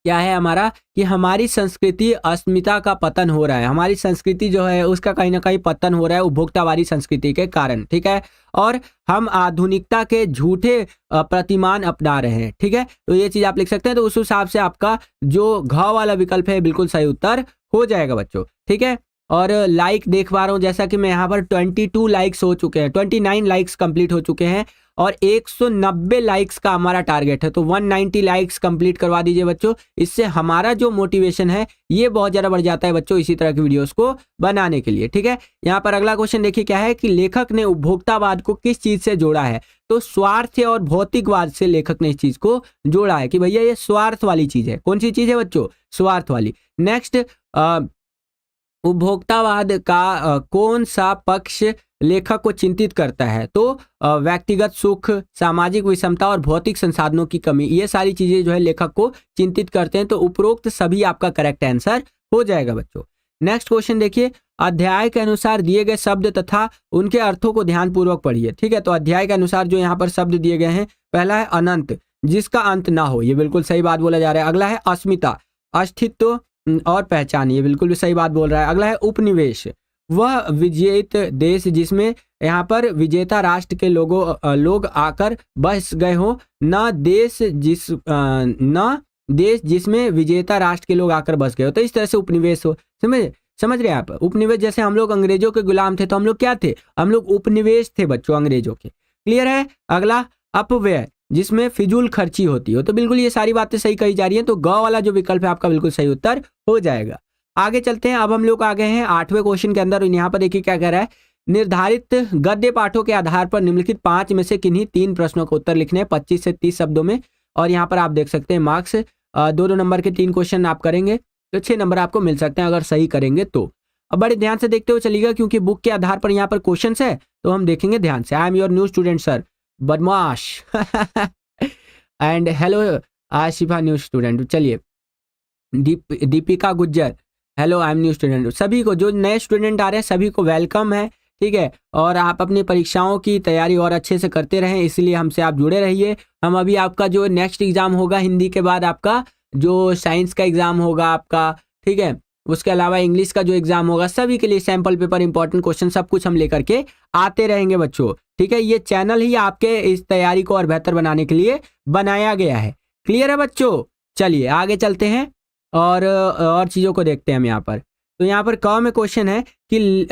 Speaker 1: क्या है हमारा कि हमारी संस्कृति अस्मिता का पतन हो रहा है। हमारी संस्कृति जो है उसका कहीं ना कहीं पतन हो रहा है उपभोक्तावादी संस्कृति के कारण, ठीक है। और हम आधुनिकता के झूठे प्रतिमान अपना रहे हैं, ठीक है। तो ये चीज आप लिख सकते हैं। तो उस हिसाब से आपका जो घ वाला विकल्प है बिल्कुल सही उत्तर हो जाएगा बच्चों, ठीक है। और लाइक देख पा रहा हूँ जैसा कि मैं यहाँ पर 22 लाइक्स हो चुके हैं, 29 लाइक्स कंप्लीट हो चुके हैं और 190 लाइक्स का हमारा टारगेट है। तो 190 लाइक्स कंप्लीट करवा दीजिए बच्चों। इससे हमारा जो मोटिवेशन है ये बहुत ज़्यादा बढ़ जाता है बच्चों इसी तरह की वीडियोस को बनाने के लिए, ठीक है। यहाँ पर अगला क्वेश्चन देखिए क्या है कि लेखक ने उपभोक्तावाद को किस चीज़ से जोड़ा है। तो स्वार्थ और भौतिकवाद से लेखक ने इस चीज़ को जोड़ा है कि भैया ये स्वार्थ वाली चीज़ है। कौन सी चीज़ है बच्चों? स्वार्थ वाली। नेक्स्ट, उपभोक्तावाद का कौन सा पक्ष लेखक को चिंतित करता है। तो व्यक्तिगत सुख, सामाजिक विषमता और भौतिक संसाधनों की कमी, ये सारी चीजें जो है लेखक को चिंतित करते हैं। तो उपरोक्त सभी आपका करेक्ट आंसर हो जाएगा बच्चों। नेक्स्ट क्वेश्चन देखिए, अध्याय के अनुसार दिए गए शब्द तथा उनके अर्थों को ध्यानपूर्वक पढ़िए, ठीक है। तो अध्याय के अनुसार जो यहाँ पर शब्द दिए गए हैं, पहला है अनंत, जिसका अंत ना हो, ये बिल्कुल सही बात बोला जा रहा है। अगला है अस्मिता, अस्तित्व और पहचान, ये बिल्कुल भी सही बात बोल रहा है। अगला है उपनिवेश, वह विजेत देश जिसमें यहाँ पर विजेता राष्ट्र के लोग आकर बस गए हो, न देश जिसमें विजेता राष्ट्र के लोग आकर बस गए हो। तो इस तरह से उपनिवेश हो, समझ रहे हैं आप। उपनिवेश जैसे हम लोग अंग्रेजों के गुलाम थे तो हम लोग क्या थे? हम लोग उपनिवेश थे बच्चों अंग्रेजों के। क्लियर है। अगला अपव्यय, जिसमें फिजूल खर्ची होती हो। तो बिल्कुल ये सारी बातें सही कही जा रही हैं। तो ग वाला जो विकल्प है आपका बिल्कुल सही उत्तर हो जाएगा। आगे चलते हैं। अब हम लोग आ गए हैं 8वें क्वेश्चन के अंदर। यहाँ पर देखिए क्या कह रहा है, निर्धारित गद्य पाठों के आधार पर निम्नलिखित 5 में से किन्हीं 3 प्रश्नों का उत्तर लिखने हैं 25 से 30 शब्दों में। और यहाँ पर आप देख सकते हैं मार्क्स 2-2 नंबर के 3 क्वेश्चन आप करेंगे तो 6 नंबर आपको मिल सकते हैं अगर सही करेंगे तो। अब बड़े ध्यान से देखते हुए चलिएगा क्योंकि बुक के आधार पर यहाँ पर क्वेश्चन है तो हम देखेंगे ध्यान से। आई am your new student sir, बदमाश and hello Ashifa new student. चलिए Deepika Gujjar, hello I M new student. सभी को जो नए स्टूडेंट आ रहे हैं सभी को वेलकम है, ठीक है। और आप अपनी परीक्षाओं की तैयारी और अच्छे से करते रहें, इसलिए हमसे आप जुड़े रहिए। हम अभी आपका जो नेक्स्ट एग्जाम होगा हिंदी के बाद आपका जो साइंस का एग्जाम होगा आपका, ठीक है, उसके अलावा इंग्लिश का जो एग्जाम होगा, सभी के लिए सैंपल पेपर, इंपॉर्टेंट क्वेश्चन सब कुछ हम लेकर के आते रहेंगे बच्चों, ठीक है। ये चैनल ही आपके इस तैयारी को और बेहतर बनाने के लिए बनाया गया है। क्लियर है बच्चों। चलिए आगे चलते हैं और चीज़ों को देखते हैं हम यहाँ पर। तो यहाँ पर क में क्वेश्चन है कि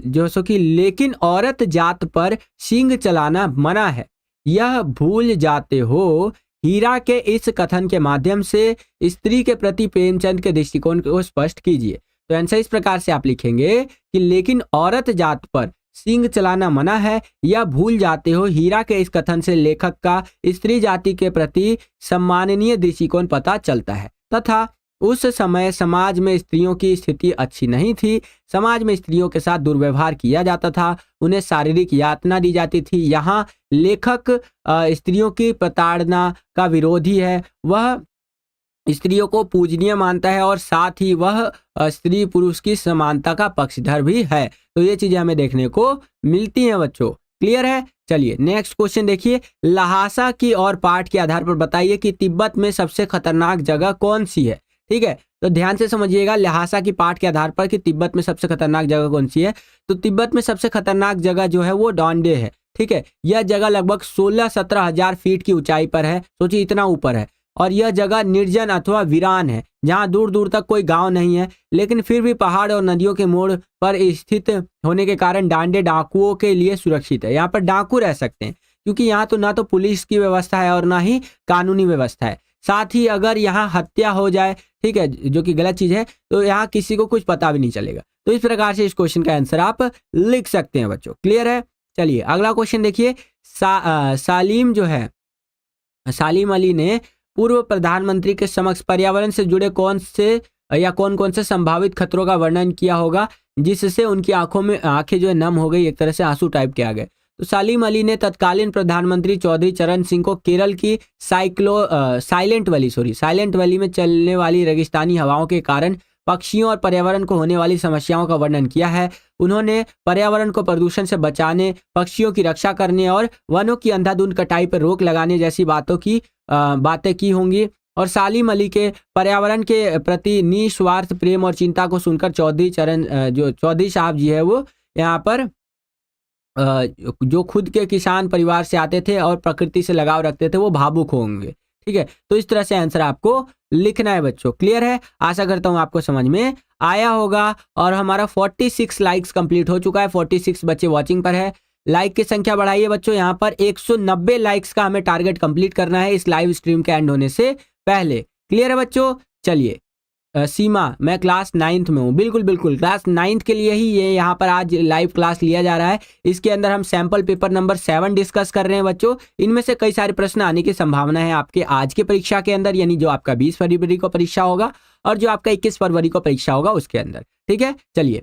Speaker 1: जो सो कि लेकिन औरत जात पर सींग चलाना मना है, यह भूल जाते हो। हीरा के इस कथन के माध्यम से स्त्री के प्रति प्रेमचंद के दृष्टिकोण को स्पष्ट कीजिए। तो आंसर इस प्रकार से आप लिखेंगे कि लेकिन औरत जात पर सींग चलाना मना है, यह भूल जाते हो। हीरा के इस कथन से लेखक का स्त्री जाति के प्रति सम्माननीय दृष्टिकोण पता चलता है तथा उस समय समाज में स्त्रियों की स्थिति अच्छी नहीं थी। समाज में स्त्रियों के साथ दुर्व्यवहार किया जाता था, उन्हें शारीरिक यातना दी जाती थी। यहाँ लेखक स्त्रियों की प्रताड़ना का विरोधी है, वह स्त्रियों को पूजनीय मानता है और साथ ही वह स्त्री पुरुष की समानता का पक्षधर भी है। तो ये चीजें हमें देखने को मिलती हैं बच्चों। क्लियर है? चलिए नेक्स्ट क्वेश्चन देखिए। लहासा की और पाठ के आधार पर बताइए कि तिब्बत में सबसे खतरनाक जगह कौन सी है। ठीक है, तो ध्यान से समझिएगा लहासा की पाठ के आधार पर कि तिब्बत में सबसे खतरनाक जगह कौन सी है। तो तिब्बत में सबसे खतरनाक जगह जो है वो डॉन्डे है। ठीक है, यह जगह लगभग 16-17 हजार फीट की ऊंचाई पर है। सोचिए इतना ऊपर है और यह जगह निर्जन अथवा वीरान है, जहां दूर दूर तक कोई गांव नहीं है, लेकिन फिर भी पहाड़ और नदियों के मोड़ पर स्थित होने के कारण डांडे डाकुओं के लिए सुरक्षित है। यहाँ पर डाकू रह सकते हैं क्योंकि यहाँ तो ना तो पुलिस की व्यवस्था है और ना ही कानूनी व्यवस्था है। साथ ही अगर यहाँ हत्या हो जाए, ठीक है, जो कि गलत चीज है, तो यहाँ किसी को कुछ पता भी नहीं चलेगा। तो इस प्रकार से इस क्वेश्चन का आंसर आप लिख सकते हैं बच्चों। क्लियर है? चलिए अगला क्वेश्चन देखिए। सालिम जो है, सालिम अली ने पूर्व प्रधानमंत्री के समक्ष पर्यावरण से जुड़े कौन कौन से संभावित खतरों का वर्णन किया होगा जिससे उनकी आंखें जो है नम हो गई, एक तरह से आंसू टाइप के आ गए। तो सालिम अली ने तत्कालीन प्रधानमंत्री चौधरी चरण सिंह को केरल की साइलेंट वैली में चलने वाली रेगिस्तानी हवाओं के कारण पक्षियों और पर्यावरण को होने वाली समस्याओं का वर्णन किया है। उन्होंने पर्यावरण को प्रदूषण से बचाने, पक्षियों की रक्षा करने और वनों की अंधाधुंध कटाई पर रोक लगाने जैसी बातें की होंगी। और सालिम अली के पर्यावरण के प्रति निस्वार्थ प्रेम और चिंता को सुनकर चौधरी साहब जी है वो यहाँ पर जो खुद के किसान परिवार से आते थे और प्रकृति से लगाव रखते थे, वो भावुक होंगे। ठीक है, तो इस तरह से आंसर आपको लिखना है बच्चों। क्लियर है? आशा करता हूं आपको समझ में आया होगा। और हमारा 46 लाइक्स कंप्लीट हो चुका है, 46 बच्चे वॉचिंग पर है। लाइक की संख्या बढ़ाइए बच्चों, यहाँ पर 190 लाइक्स का हमें टारगेट कंप्लीट करना है इस लाइव स्ट्रीम के एंड होने से पहले। क्लियर है बच्चों? चलिए सीमा, मैं क्लास 9th में हूँ। बिल्कुल बिल्कुल, क्लास 9th के लिए ही ये यहाँ पर आज लाइव क्लास लिया जा रहा है। इसके अंदर हम सैंपल पेपर नंबर 7 डिस्कस कर रहे हैं बच्चों। इनमें से कई सारे प्रश्न आने की संभावना है आपके आज के परीक्षा के अंदर, यानी जो आपका 20 फरवरी को परीक्षा होगा और जो आपका 21 फरवरी को परीक्षा होगा उसके अंदर। ठीक है, चलिए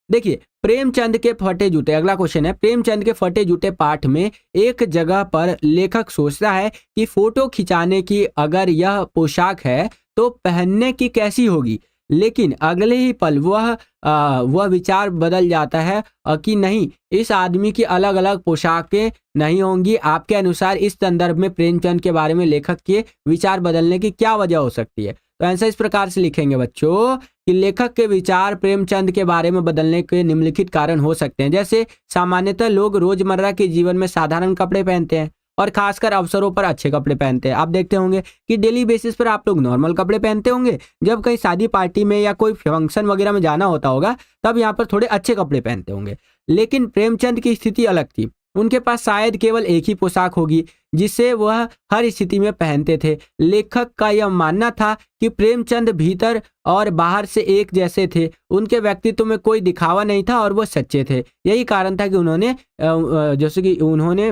Speaker 1: देखिए प्रेमचंद के फटे जूते, अगला क्वेश्चन है। प्रेमचंद के फटे जूते पाठ में एक जगह पर लेखक सोचता है कि फोटो खिंचाने की अगर यह पोशाक है तो पहनने की कैसी होगी, लेकिन अगले ही पल वह विचार बदल जाता है कि नहीं, इस आदमी की अलग अलग पोशाकें नहीं होंगी। आपके अनुसार इस संदर्भ में प्रेमचंद के बारे में लेखक के विचार बदलने की क्या वजह हो सकती है? तो आंसर इस प्रकार से लिखेंगे बच्चों कि लेखक के विचार प्रेमचंद के बारे में बदलने के निम्नलिखित कारण हो सकते हैं। जैसे सामान्यतः लोग रोजमर्रा के जीवन में साधारण कपड़े पहनते हैं और खासकर अवसरों पर अच्छे कपड़े पहनते हैं। आप देखते होंगे कि डेली बेसिस पर आप लोग नॉर्मल कपड़े पहनते होंगे, जब कहीं शादी पार्टी में या कोई फंक्शन वगैरह में जाना होता होगा तब यहाँ पर थोड़े अच्छे कपड़े पहनते होंगे। लेकिन प्रेमचंद की स्थिति अलग थी। उनके पास शायद केवल एक ही पोशाक होगी जिसे वह हर स्थिति में पहनते थे। लेखक का यह मानना था कि प्रेमचंद भीतर और बाहर से एक जैसे थे। उनके व्यक्तित्व में कोई दिखावा नहीं था और वो सच्चे थे। यही कारण था कि उन्होंने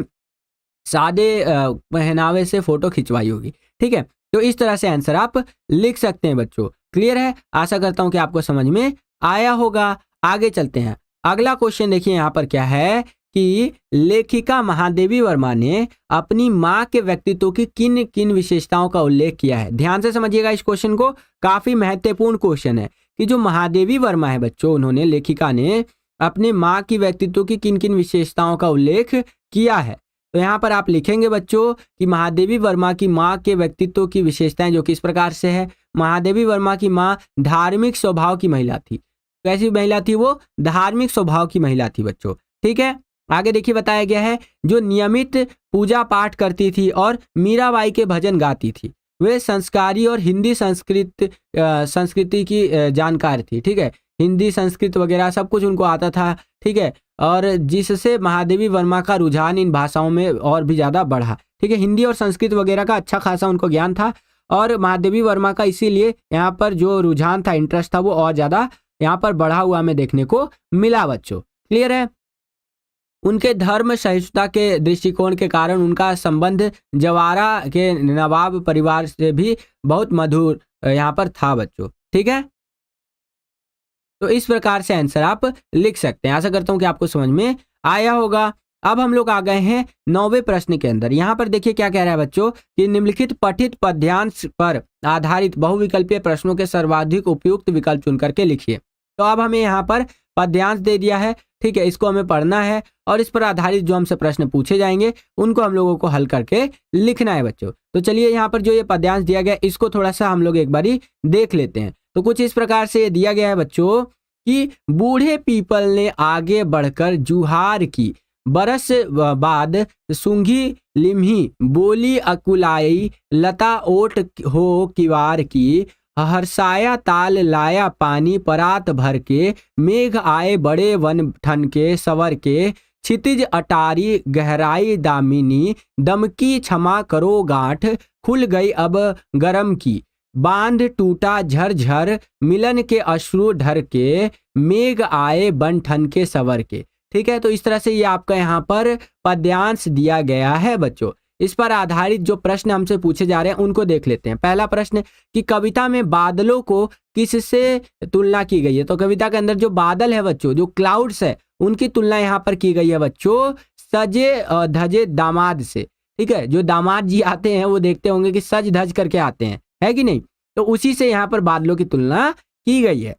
Speaker 1: सादे पहनावे से फोटो खिंचवाई होगी। ठीक है, तो इस तरह से आंसर आप लिख सकते हैं बच्चों। क्लियर है? आशा करता हूं कि आपको समझ में आया होगा। आगे चलते हैं। अगला क्वेश्चन देखिए यहाँ पर क्या है कि लेखिका महादेवी वर्मा ने अपनी माँ के व्यक्तित्व की किन किन विशेषताओं का उल्लेख किया है। ध्यान से समझिएगा इस क्वेश्चन को, काफी महत्वपूर्ण क्वेश्चन है कि जो महादेवी वर्मा है बच्चों, उन्होंने लेखिका ने अपने माँ की व्यक्तित्व की किन किन विशेषताओं का उल्लेख किया है। तो यहाँ पर आप लिखेंगे बच्चों कि महादेवी वर्मा की माँ के व्यक्तित्व की विशेषताएं जो किस प्रकार से है। महादेवी वर्मा की माँ धार्मिक स्वभाव की महिला थी। कैसी महिला थी वो? धार्मिक स्वभाव की महिला थी बच्चों। ठीक है, आगे देखिए बताया गया है जो नियमित पूजा पाठ करती थी और मीराबाई के भजन गाती थी। वे संस्कारी और हिंदी संस्कृति की जानकार थी। ठीक है, हिंदी, संस्कृत वगैरह सब कुछ उनको आता था, ठीक है, और जिससे महादेवी वर्मा का रुझान इन भाषाओं में और भी ज़्यादा बढ़ा, ठीक है। हिंदी और संस्कृत वगैरह का अच्छा खासा उनको ज्ञान था और महादेवी वर्मा का इसीलिए यहाँ पर जो रुझान था, इंटरेस्ट था, वो और ज़्यादा यहाँ पर बढ़ा हुआ हमें देखने को मिला बच्चों। क्लियर है। उनके धर्म सहिष्णुता के दृष्टिकोण के कारण उनका संबंध जवारा के नवाब परिवार से भी बहुत मधुर यहाँ पर था बच्चों, ठीक है। तो इस प्रकार से आंसर आप लिख सकते हैं। आशा करता हूं कि आपको समझ में आया होगा। अब हम लोग आ गए हैं 9वें प्रश्न के अंदर। यहाँ पर देखिए क्या कह रहा है बच्चों कि निम्नलिखित पठित पद्यांश पर आधारित बहुविकल्पीय प्रश्नों के सर्वाधिक उपयुक्त विकल्प चुन करके लिखिए। तो अब हमें यहाँ पर पद्यांश दे दिया है, ठीक है, इसको हमें पढ़ना है और इस पर आधारित जो हमसे प्रश्न पूछे जाएंगे उनको हम लोगों को हल करके लिखना है बच्चों। तो चलिए यहाँ पर जो ये पद्यांश दिया गया इसको थोड़ा सा हम लोग एक बारी देख लेते हैं। तो कुछ इस प्रकार से ये दिया गया है बच्चों कि बूढ़े पीपल ने आगे बढ़कर जुहार की, बरस बाद सूंघी लिम्ही, बोली अकुलाई, लता ओट हो किवार की, हर्षाया ताल लाया पानी परात भर के, मेघ आए बड़े वन ठन के सवर के, क्षितिज अटारी गहराई दामिनी, दमकी क्षमा करो गांठ, खुल गई अब गरम की, बांध टूटा झरझर, मिलन के अश्रु ढर के, मेघ आए बन ठन के सवर के। ठीक है, तो इस तरह से ये आपका यहाँ पर पद्यांश दिया गया है बच्चों। इस पर आधारित जो प्रश्न हमसे पूछे जा रहे हैं उनको देख लेते हैं। पहला प्रश्न कि कविता में बादलों को किससे तुलना की गई है। तो कविता के अंदर जो बादल है बच्चों, जो क्लाउड्स है, उनकी तुलना यहाँ पर की गई है बच्चों सजे धजे दामाद से। ठीक है, जो दामाद जी आते हैं वो देखते होंगे कि सज धज करके आते हैं, है कि नहीं, तो उसी से यहाँ पर बादलों की तुलना की गई है।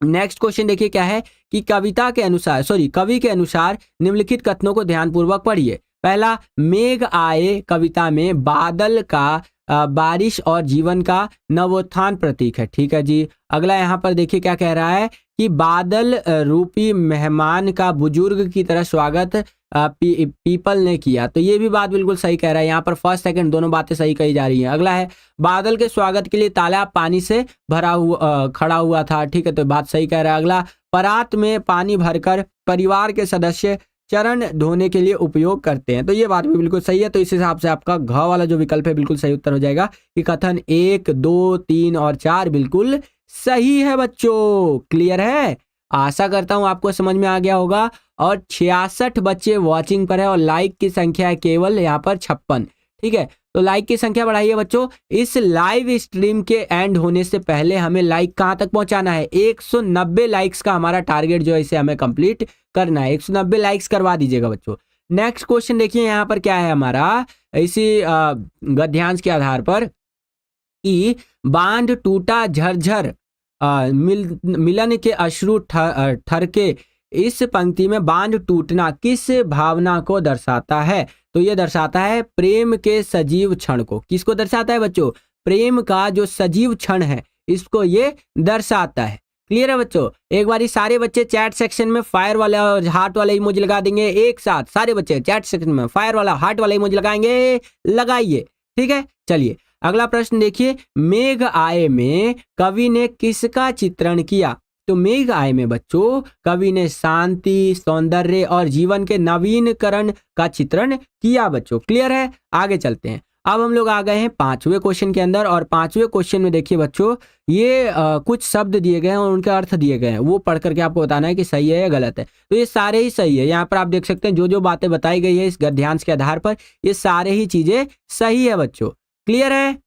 Speaker 1: नेक्स्ट क्वेश्चन देखिए क्या है कि कवि के अनुसार निम्नलिखित कथनों को ध्यानपूर्वक पढ़िए। पहला, मेघ आए कविता में बादल का बारिश और जीवन का नवोत्थान प्रतीक है। ठीक है जी। अगला यहाँ पर देखिए क्या कह रहा है कि बादल रूपी मेहमान का बुजुर्ग की तरह स्वागत पीपल ने किया। तो ये भी बात बिल्कुल सही कह रहा है। यहाँ पर फर्स्ट सेकंड दोनों बातें सही कही जा रही हैं। अगला है बादल के स्वागत के लिए तालाब पानी से भरा हुआ खड़ा हुआ था। ठीक है, तो बात सही कह रहा है। अगला, परात में पानी भरकर परिवार के सदस्य चरण धोने के लिए उपयोग करते हैं। तो ये बात भी बिल्कुल सही है। तो इस हिसाब से आपका घ वाला जो विकल्प है बिल्कुल सही उत्तर हो जाएगा कि कथन 1, 2, 3 और 4 बिल्कुल सही है बच्चों। क्लियर है, आशा करता हूं आपको समझ में आ गया होगा। और 66 बच्चे वॉचिंग पर है और लाइक की संख्या है केवल यहाँ पर 56। ठीक है, तो लाइक की संख्या बढ़ाइए बच्चों। इस लाइव स्ट्रीम के एंड होने से पहले हमें लाइक कहाँ तक पहुंचाना है, 190 लाइक्स का हमारा टारगेट जो है इसे हमें कंप्लीट करना है। 190 लाइक्स करवा दीजिएगा बच्चों। नेक्स्ट क्वेश्चन देखिए यहाँ पर क्या है हमारा, इसी गद्यांश के आधार पर कि बांध टूटा झरझर मिलन के अश्रु ठरके, इस पंक्ति में बांध टूटना किस भावना को दर्शाता है। तो ये दर्शाता है प्रेम के सजीव क्षण को। किसको दर्शाता है बच्चों, प्रेम का जो सजीव क्षण है इसको ये दर्शाता है। क्लियर है बच्चों। एक बारी सारे बच्चे चैट सेक्शन में फायर वाला और हार्ट वाला इमोजी लगा देंगे। एक साथ सारे बच्चे चैट सेक्शन में फायर वाला हार्ट वाला इमोजी लगाएंगे, लगाइए। ठीक है, चलिए अगला प्रश्न देखिए। मेघ आए में कवि ने किसका चित्रण किया। तो मेघ आए में बच्चों कवि ने शांति, सौंदर्य और जीवन के नवीनकरण का चित्रण किया बच्चों। क्लियर है, आगे चलते हैं। अब हम लोग आ गए हैं 5वें क्वेश्चन के अंदर और 5वें क्वेश्चन में देखिए बच्चों ये कुछ शब्द दिए गए हैं और उनके अर्थ दिए गए हैं, वो पढ़ करके आपको बताना है कि सही है या गलत है। तो ये सारे ही सही है। यहाँ पर आप देख सकते हैं जो जो बातें बताई गई है इस गद्यांश के आधार पर ये सारे ही चीजें सही है बच्चों। क्लियर है,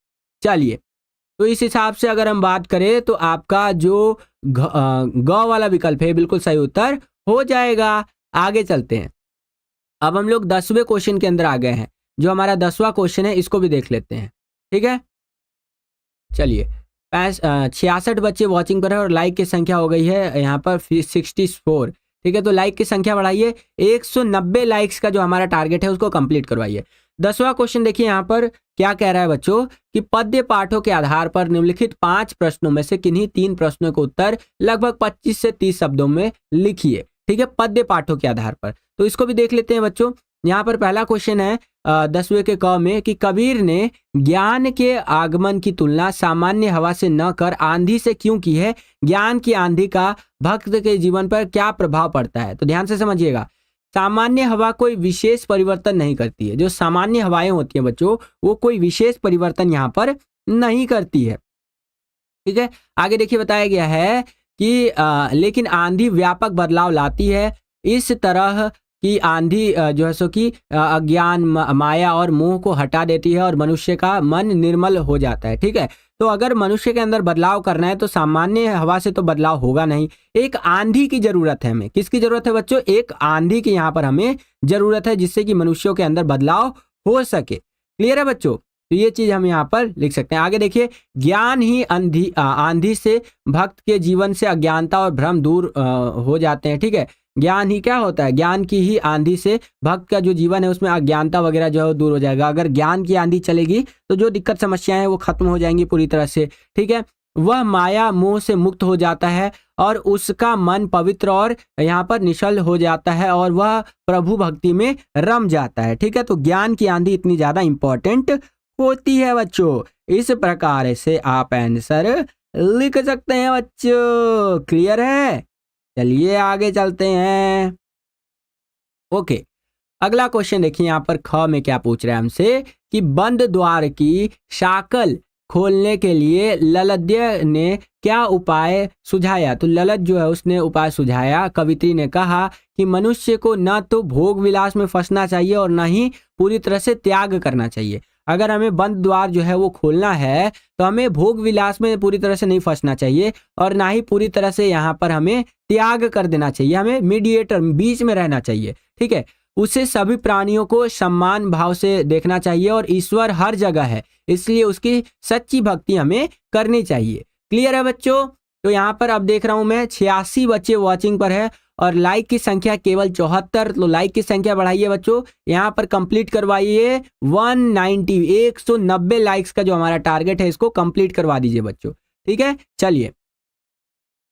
Speaker 1: चलिए तो इस हिसाब से अगर हम बात करें तो आपका जो ग वाला विकल्प है बिल्कुल सही उत्तर हो जाएगा। आगे चलते हैं। अब हम लोग 10वें क्वेश्चन के अंदर आ गए हैं। जो हमारा 10वां क्वेश्चन है इसको भी देख लेते हैं। ठीक है, चलिए 66 बच्चे वॉचिंग पर है और लाइक की संख्या हो गई है यहाँ पर 64। ठीक है, तो लाइक की संख्या बढ़ाइए। 190 लाइक्स का जो हमारा टारगेट है उसको कंप्लीट करवाइए। 10वां क्वेश्चन देखिए यहाँ पर क्या कह रहा है बच्चों कि पद्य पाठों के आधार पर निम्नलिखित 5 प्रश्नों में से किन्हीं 3 प्रश्नों के उत्तर लगभग 25 से 30 शब्दों में लिखिए। ठीक है, पद्य पाठों के आधार पर। तो इसको भी देख लेते हैं बच्चों। यहाँ पर पहला क्वेश्चन है 10वें के क में कि कबीर ने ज्ञान के आगमन की तुलना सामान्य हवा से न कर आंधी से क्यों की है? ज्ञान की आंधी का भक्त के जीवन पर क्या प्रभाव पड़ता है? तो ध्यान से समझिएगा, सामान्य हवा कोई विशेष परिवर्तन नहीं करती है। जो सामान्य हवाएं होती हैं बच्चों, वो कोई विशेष परिवर्तन यहाँ पर नहीं करती है। ठीक है, आगे देखिए बताया गया है कि लेकिन आंधी व्यापक बदलाव लाती है। इस तरह की आंधी जो है सो कि अज्ञान, माया और मोह को हटा देती है और मनुष्य का मन निर्मल हो जाता है। ठीक है, तो अगर मनुष्य के अंदर बदलाव करना है तो सामान्य हवा से तो बदलाव होगा नहीं, एक आंधी की जरूरत है हमें। किसकी जरूरत है बच्चों? एक आंधी की यहाँ पर हमें जरूरत है, जिससे कि मनुष्यों के अंदर बदलाव हो सके। क्लियर है बच्चों? तो ये चीज हम यहाँ पर लिख सकते हैं। आगे देखिए, ज्ञान ही आंधी से भक्त के जीवन से अज्ञानता और भ्रम दूर हो जाते हैं। ठीक है, ज्ञान ही क्या होता है? ज्ञान की ही आंधी से भक्त का जो जीवन है उसमें अज्ञानता वगैरह जो है दूर हो जाएगा। अगर ज्ञान की आंधी चलेगी तो जो दिक्कत समस्याएं हैं वो खत्म हो जाएंगी पूरी तरह से। ठीक है, वह माया मोह से मुक्त हो जाता है और उसका मन पवित्र और यहाँ पर निश्चल हो जाता है और वह प्रभु भक्ति में रम जाता है। ठीक है, तो ज्ञान की आंधी इतनी ज्यादा इंपॉर्टेंट होती है बच्चों। इस प्रकार से आप आंसर लिख सकते हैं बच्चों। क्लियर है? चलिए आगे चलते हैं। ओके, अगला क्वेश्चन देखिए यहाँ पर ख में क्या पूछ रहा है हमसे कि बंद द्वार की शाकल खोलने के लिए ललद्य ने क्या उपाय सुझाया? तो ललद जो है उसने उपाय सुझाया। कवित्री ने कहा कि मनुष्य को न तो भोग विलास में फंसना चाहिए और न ही पूरी तरह से त्याग करना चाहिए। अगर हमें बंद द्वार जो है वो खोलना है तो हमें भोग विलास में पूरी तरह से नहीं फंसना चाहिए और ना ही पूरी तरह से यहाँ पर हमें त्याग कर देना चाहिए। हमें मीडिएटर, बीच में रहना चाहिए। ठीक है, उसे सभी प्राणियों को सम्मान भाव से देखना चाहिए और ईश्वर हर जगह है, इसलिए उसकी सच्ची भक्ति हमें करनी चाहिए। क्लियर है बच्चों? तो यहाँ पर अब देख रहा हूं मैं 86 बच्चे वॉचिंग पर है और लाइक की संख्या केवल 74। तो लाइक की संख्या बढ़ाइए बच्चों, यहाँ पर कंप्लीट करवाइए 190 लाइक्स का जो हमारा टारगेट है इसको कंप्लीट करवा दीजिए बच्चों। ठीक है, चलिए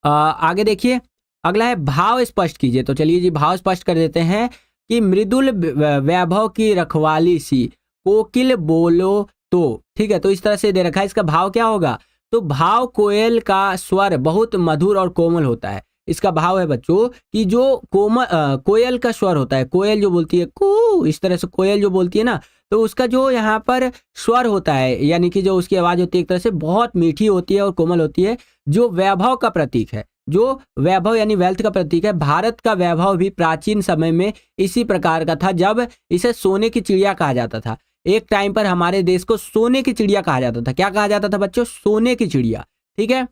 Speaker 1: आगे देखिए, अगला है भाव स्पष्ट कीजिए। तो चलिए जी भाव स्पष्ट कर देते हैं कि मृदुल वैभव की रखवाली सी कोकिल बोलो तो। ठीक है, तो इस तरह से दे रखा है, इसका भाव क्या होगा? तो भाव कोयल का स्वर बहुत मधुर और कोमल होता है। इसका भाव है बच्चों कि जो कोयल का स्वर होता है, कोयल जो बोलती है कू, इस तरह से कोयल जो बोलती है ना, तो उसका जो यहाँ पर स्वर होता है यानी कि जो उसकी आवाज होती है एक तरह से बहुत मीठी होती है और कोमल होती है, जो वैभव का प्रतीक है, जो वैभव यानी वेल्थ का प्रतीक है। भारत का वैभव भी प्राचीन समय में इसी प्रकार का था, जब इसे सोने की चिड़िया कहा जाता था। एक टाइम पर हमारे देश को सोने की चिड़िया कहा जाता था। क्या कहा जाता था बच्चों? सोने की चिड़िया। ठीक है,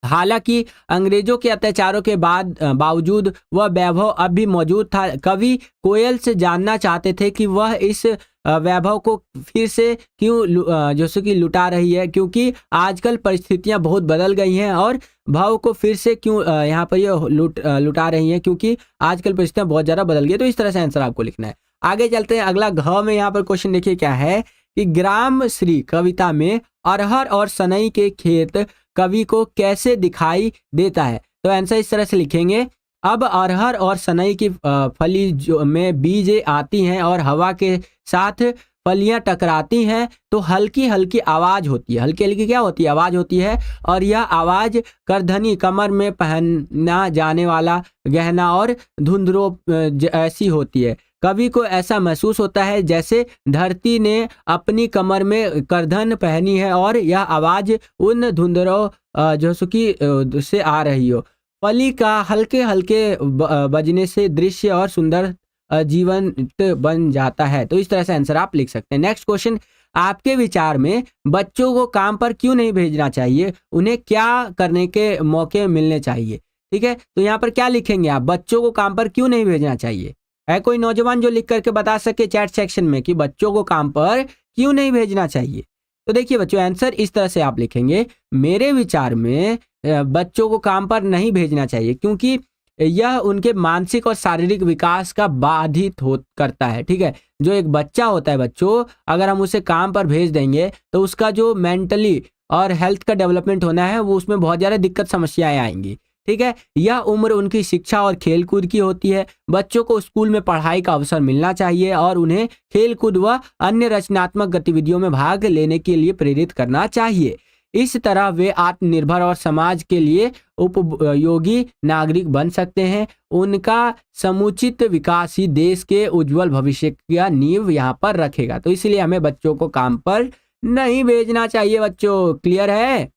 Speaker 1: हालांकि अंग्रेजों के अत्याचारों के बावजूद वह वैभव अब भी मौजूद था। कवि कोयल से जानना चाहते थे कि वह इस वैभव को फिर से क्यों जैसे कि लुटा रही है, क्योंकि आजकल परिस्थितियां बहुत बदल गई हैं और भाव को फिर से क्यों यहाँ पर ये लुटा रही हैं, क्योंकि आजकल परिस्थितियां बहुत ज़्यादा बदल गई है। तो इस तरह से आंसर आपको लिखना है। आगे चलते हैं, अगला घ में यहाँ पर क्वेश्चन देखिए क्या है कि ग्राम श्री कविता में अरहर और सनई के खेत कवि को कैसे दिखाई देता है? तो आंसर इस तरह से लिखेंगे, अब अरहर और सनई की फली में बीजें आती हैं और हवा के साथ फलियां टकराती हैं तो हल्की हल्की आवाज होती है। हल्की हल्की क्या होती है? आवाज होती है। और यह आवाज करधनी, कमर में पहना जाने वाला गहना और धुंधरो ऐसी होती है। कवि को ऐसा महसूस होता है जैसे धरती ने अपनी कमर में करधन पहनी है और यह आवाज उन धुंधरों जो सुखी से आ रही हो। फली का हल्के हल्के बजने से दृश्य और सुंदर जीवंत बन जाता है। तो इस तरह से आंसर आप लिख सकते हैं। नेक्स्ट क्वेश्चन, आपके विचार में बच्चों को काम पर क्यों नहीं भेजना चाहिए? उन्हें क्या करने के मौके मिलने चाहिए? ठीक है, तो यहाँ पर क्या लिखेंगे आप? बच्चों को काम पर क्यों नहीं भेजना चाहिए? है कोई नौजवान जो लिख करके बता सके चैट सेक्शन में कि बच्चों को काम पर क्यों नहीं भेजना चाहिए? तो देखिए बच्चों, आंसर इस तरह से आप लिखेंगे, मेरे विचार में बच्चों को काम पर नहीं भेजना चाहिए क्योंकि यह उनके मानसिक और शारीरिक विकास का बाधित करता है। ठीक है, जो एक बच्चा होता है बच्चों, अगर हम उसे काम पर भेज देंगे तो उसका जो मेंटली और हेल्थ का डेवलपमेंट होना है वो उसमें बहुत ज़्यादा दिक्कत समस्याएं आएंगी। ठीक है। यह उम्र उनकी शिक्षा और खेलकूद की होती है। बच्चों को स्कूल में पढ़ाई का अवसर मिलना चाहिए और उन्हें खेलकूद व अन्य रचनात्मक गतिविधियों में भाग लेने के लिए प्रेरित करना चाहिए। इस तरह वे आत्मनिर्भर और समाज के लिए उपयोगी नागरिक बन सकते हैं। उनका समुचित विकास ही देश के उज्जवल भविष्य का नींव यहाँ पर रखेगा। तो इसलिए हमें बच्चों को काम पर नहीं भेजना चाहिए बच्चों। क्लियर है?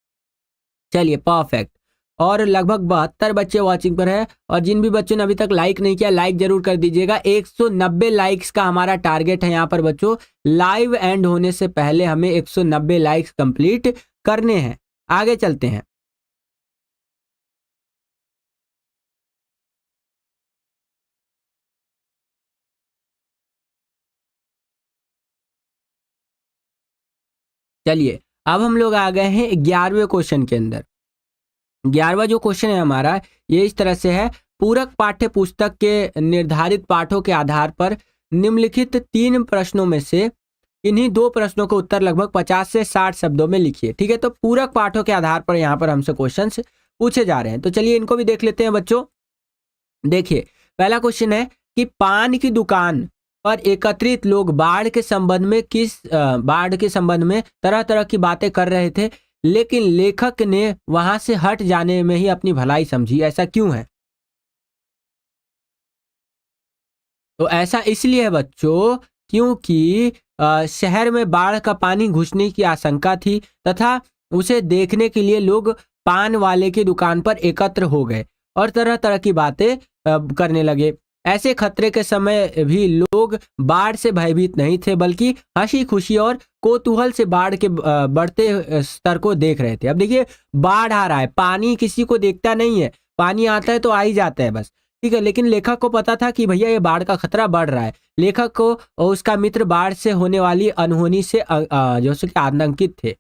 Speaker 1: चलिए परफेक्ट। और लगभग 72 बच्चे वॉचिंग पर है और जिन भी बच्चों ने अभी तक लाइक नहीं किया लाइक जरूर कर दीजिएगा। 190 लाइक्स का हमारा टारगेट है यहाँ पर बच्चों। लाइव एंड होने से पहले हमें 190 लाइक्स कंप्लीट करने हैं। आगे चलते हैं। चलिए अब हम लोग आ गए हैं 11वें क्वेश्चन के अंदर। 11वां जो क्वेश्चन है हमारा ये इस तरह से है। पूरक पाठ्य पुस्तक के निर्धारित पाठों के आधार पर निम्नलिखित 3 प्रश्नों में से इन्हीं 2 प्रश्नों के उत्तर लगभग 50 से 60 शब्दों में लिखिए। ठीक है, तो पूरक पाठों के आधार पर यहाँ पर हमसे क्वेश्चंस पूछे जा रहे हैं। तो चलिए इनको भी देख लेते हैं बच्चों। देखिए पहला क्वेश्चन है कि पान की दुकान पर एकत्रित लोग बाढ़ के संबंध में तरह तरह की बातें कर रहे थे, लेकिन लेखक ने वहां से हट जाने में ही अपनी भलाई समझी। ऐसा क्यों है? तो ऐसा इसलिए है बच्चों क्योंकि शहर में बाढ़ का पानी घुसने की आशंका थी तथा उसे देखने के लिए लोग पान वाले की दुकान पर एकत्र हो गए और तरह तरह की बातें करने लगे। ऐसे खतरे के समय भी लोग बाढ़ से भयभीत नहीं थे, बल्कि हंसी खुशी और कौतूहल से बाढ़ के बढ़ते स्तर को देख रहे थे। अब देखिए बाढ़ आ रहा है, पानी किसी को देखता नहीं है, पानी आता है तो आ ही जाता है बस, ठीक है। लेकिन लेखक को पता था कि भैया ये बाढ़ का खतरा बढ़ रहा है। लेखक को और उसका मित्र बाढ़ से होने वाली अनहोनी से जो कि आतंकित थे।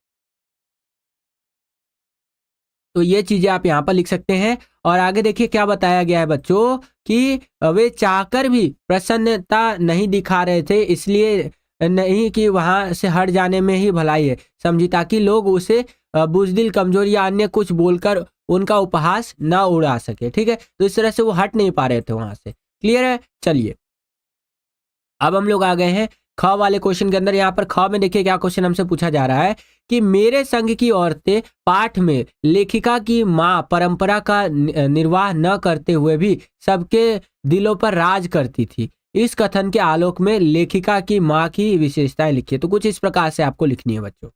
Speaker 1: तो ये चीजें आप यहाँ पर लिख सकते हैं। और आगे देखिए क्या बताया गया है बच्चों कि वे चाहकर भी प्रसन्नता नहीं दिखा रहे थे, इसलिए नहीं कि वहां से हट जाने में ही भलाई है समझी, ताकि लोग उसे बुजदिल, कमजोर या अन्य कुछ बोलकर उनका उपहास ना उड़ा सके। ठीक है, तो इस तरह से वो हट नहीं पा रहे थे वहां से। क्लियर है? चलिए अब हम लोग आ गए हैं ख वाले क्वेश्चन के अंदर। यहाँ पर ख में देखिए क्या क्वेश्चन हमसे पूछा जा रहा है कि मेरे संग की औरतें पाठ में लेखिका की माँ परंपरा का निर्वाह न करते हुए भी सबके दिलों पर राज करती थी। इस कथन के आलोक में लेखिका की माँ की विशेषताएं लिखिए। तो कुछ इस प्रकार से आपको लिखनी है बच्चों।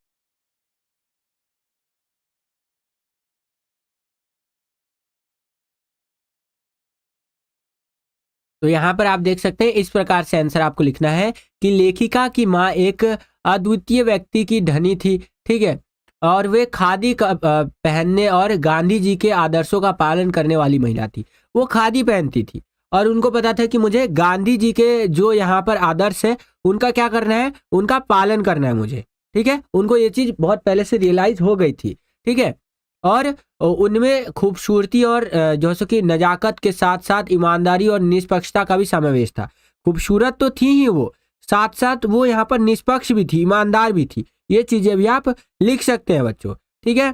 Speaker 1: तो यहाँ पर आप देख सकते हैं इस प्रकार से आंसर आपको लिखना है कि लेखिका की माँ एक अद्वितीय व्यक्ति की धनी थी। ठीक है, और वे खादी का पहनने और गांधी जी के आदर्शों का पालन करने वाली महिला थी। वो खादी पहनती थी और उनको पता था कि मुझे गांधी जी के जो यहाँ पर आदर्श है उनका क्या करना है, उनका पालन करना है मुझे। ठीक है, उनको ये चीज बहुत पहले से रियलाइज हो गई थी। ठीक है, और उनमें खूबसूरती और जो सो कि नजाकत के साथ साथ ईमानदारी और निष्पक्षता का भी समावेश था। खूबसूरत तो थी ही वो, साथ साथ वो यहाँ पर निष्पक्ष भी थी, ईमानदार भी थी। ये चीजें भी आप लिख सकते हैं बच्चों। ठीक है,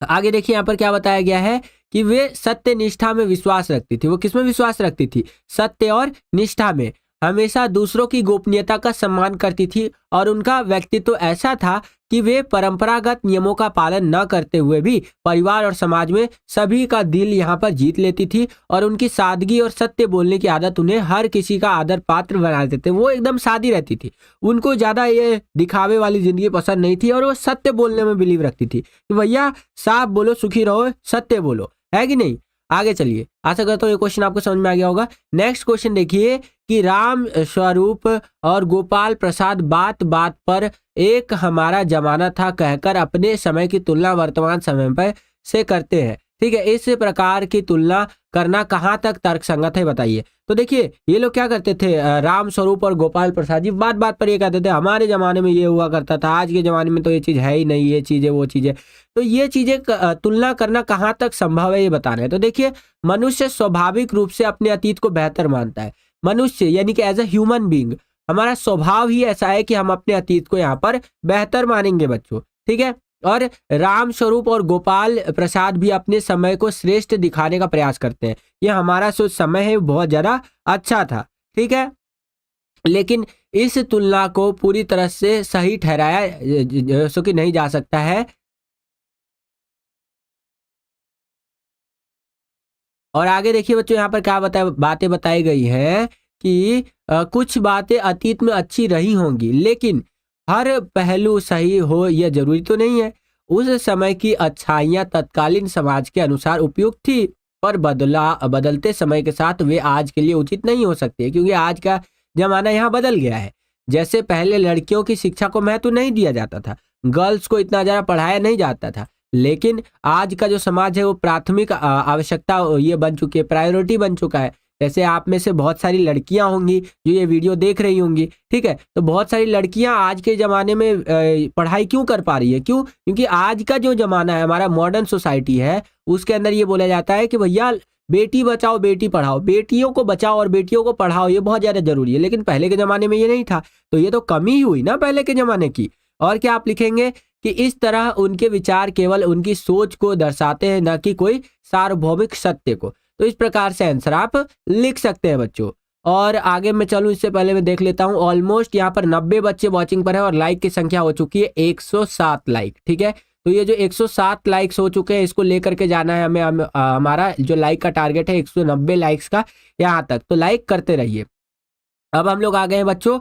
Speaker 1: आगे देखिए यहाँ पर क्या बताया गया है कि वे सत्य निष्ठा में विश्वास रखती थी। वो किसमें विश्वास रखती थी? सत्य और निष्ठा में। हमेशा दूसरों की गोपनीयता का सम्मान करती थी और उनका व्यक्तित्व ऐसा था कि वे परंपरागत नियमों का पालन न करते हुए भी परिवार और समाज में सभी का दिल यहाँ पर जीत लेती थी। और उनकी सादगी और सत्य बोलने की आदत उन्हें हर किसी का आदर पात्र बना देते थे। वो एकदम सादी रहती थी, उनको ज्यादा ये दिखावे वाली जिंदगी पसंद नहीं थी और वो सत्य बोलने में बिलीव रखती थी कि भैया साफ बोलो, सुखी रहो, सत्य बोलो, है कि नहीं। आगे चलिए, आशा करता हूँ ये क्वेश्चन आपको समझ में आ गया होगा। नेक्स्ट क्वेश्चन देखिए कि राम स्वरूप और गोपाल प्रसाद बात बात पर एक हमारा जमाना था कहकर अपने समय की तुलना वर्तमान समय पर से करते हैं। ठीक है, इस प्रकार की तुलना करना कहाँ तक तर्कसंगत है बताइए। तो देखिए ये लोग क्या करते थे, राम स्वरूप और गोपाल प्रसाद जी बात बात पर ये कहते थे हमारे जमाने में ये हुआ करता था, आज के जमाने में तो ये चीज है ही नहीं, ये चीजें वो चीजें। तो ये चीजें तुलना करना कहाँ तक संभव है ये बता रहे हैं। तो देखिए मनुष्य स्वाभाविक रूप से अपने अतीत को बेहतर मानता है। मनुष्य यानी कि एज ए ह्यूमन बींग हमारा स्वभाव ही ऐसा है कि हम अपने अतीत को यहाँ पर बेहतर मानेंगे बच्चों। ठीक है,
Speaker 2: और राम स्वरूप और गोपाल प्रसाद भी अपने समय को श्रेष्ठ दिखाने का प्रयास करते हैं। ये हमारा जो समय है बहुत ज़्यादा अच्छा था, ठीक है। लेकिन इस तुलना को पूरी तरह से सही ठहराया सो कि नहीं जा सकता है। और आगे देखिए बच्चों, यहाँ पर क्या बातें बताई गई हैं कि कुछ बातें अतीत में अच्छी रही होंगी, लेकिन हर पहलू सही हो यह जरूरी तो नहीं है। उस समय की अच्छाइयाँ तत्कालीन समाज के अनुसार उपयुक्त थी, पर बदलते समय के साथ वे आज के लिए उचित नहीं हो सकते, क्योंकि आज का जमाना यहाँ बदल गया है। जैसे पहले लड़कियों की शिक्षा को महत्व नहीं दिया जाता था, गर्ल्स को इतना ज़्यादा पढ़ाया नहीं जाता था, लेकिन आज का जो समाज है वो प्राथमिक आवश्यकता ये बन चुकी है, प्रायोरिटी बन चुका है। जैसे आप में से बहुत सारी लड़कियां होंगी जो ये वीडियो देख रही होंगी, ठीक है। तो बहुत सारी लड़कियां आज के ज़माने में पढ़ाई क्यों कर पा रही है? क्यों? क्योंकि आज का जो ज़माना है, हमारा मॉडर्न सोसाइटी है, उसके अंदर ये बोला जाता है कि भैया बेटी बचाओ बेटी पढ़ाओ, बेटियों को बचाओ और बेटियों को पढ़ाओ, ये बहुत ज़्यादा जरूरी है। लेकिन पहले के ज़माने में ये नहीं था, तो ये तो कमी हुई ना पहले के ज़माने की। और क्या आप लिखेंगे कि इस तरह उनके विचार केवल उनकी सोच को दर्शाते हैं, न कि कोई सार्वभौमिक सत्य को। तो इस प्रकार से आंसर आप लिख सकते हैं बच्चों। और आगे मैं चलूं इससे पहले मैं देख लेता हूं, ऑलमोस्ट यहाँ पर 90 बच्चे वॉचिंग पर है और लाइक की संख्या हो चुकी है 107 लाइक, ठीक है। तो ये जो 107 लाइक्स हो चुके हैं, इसको लेकर के जाना है हमें। हमारा जो लाइक का टारगेट है 190 लाइक्स का, यहाँ तक तो लाइक करते रहिए। अब हम लोग आ गए हैं बच्चों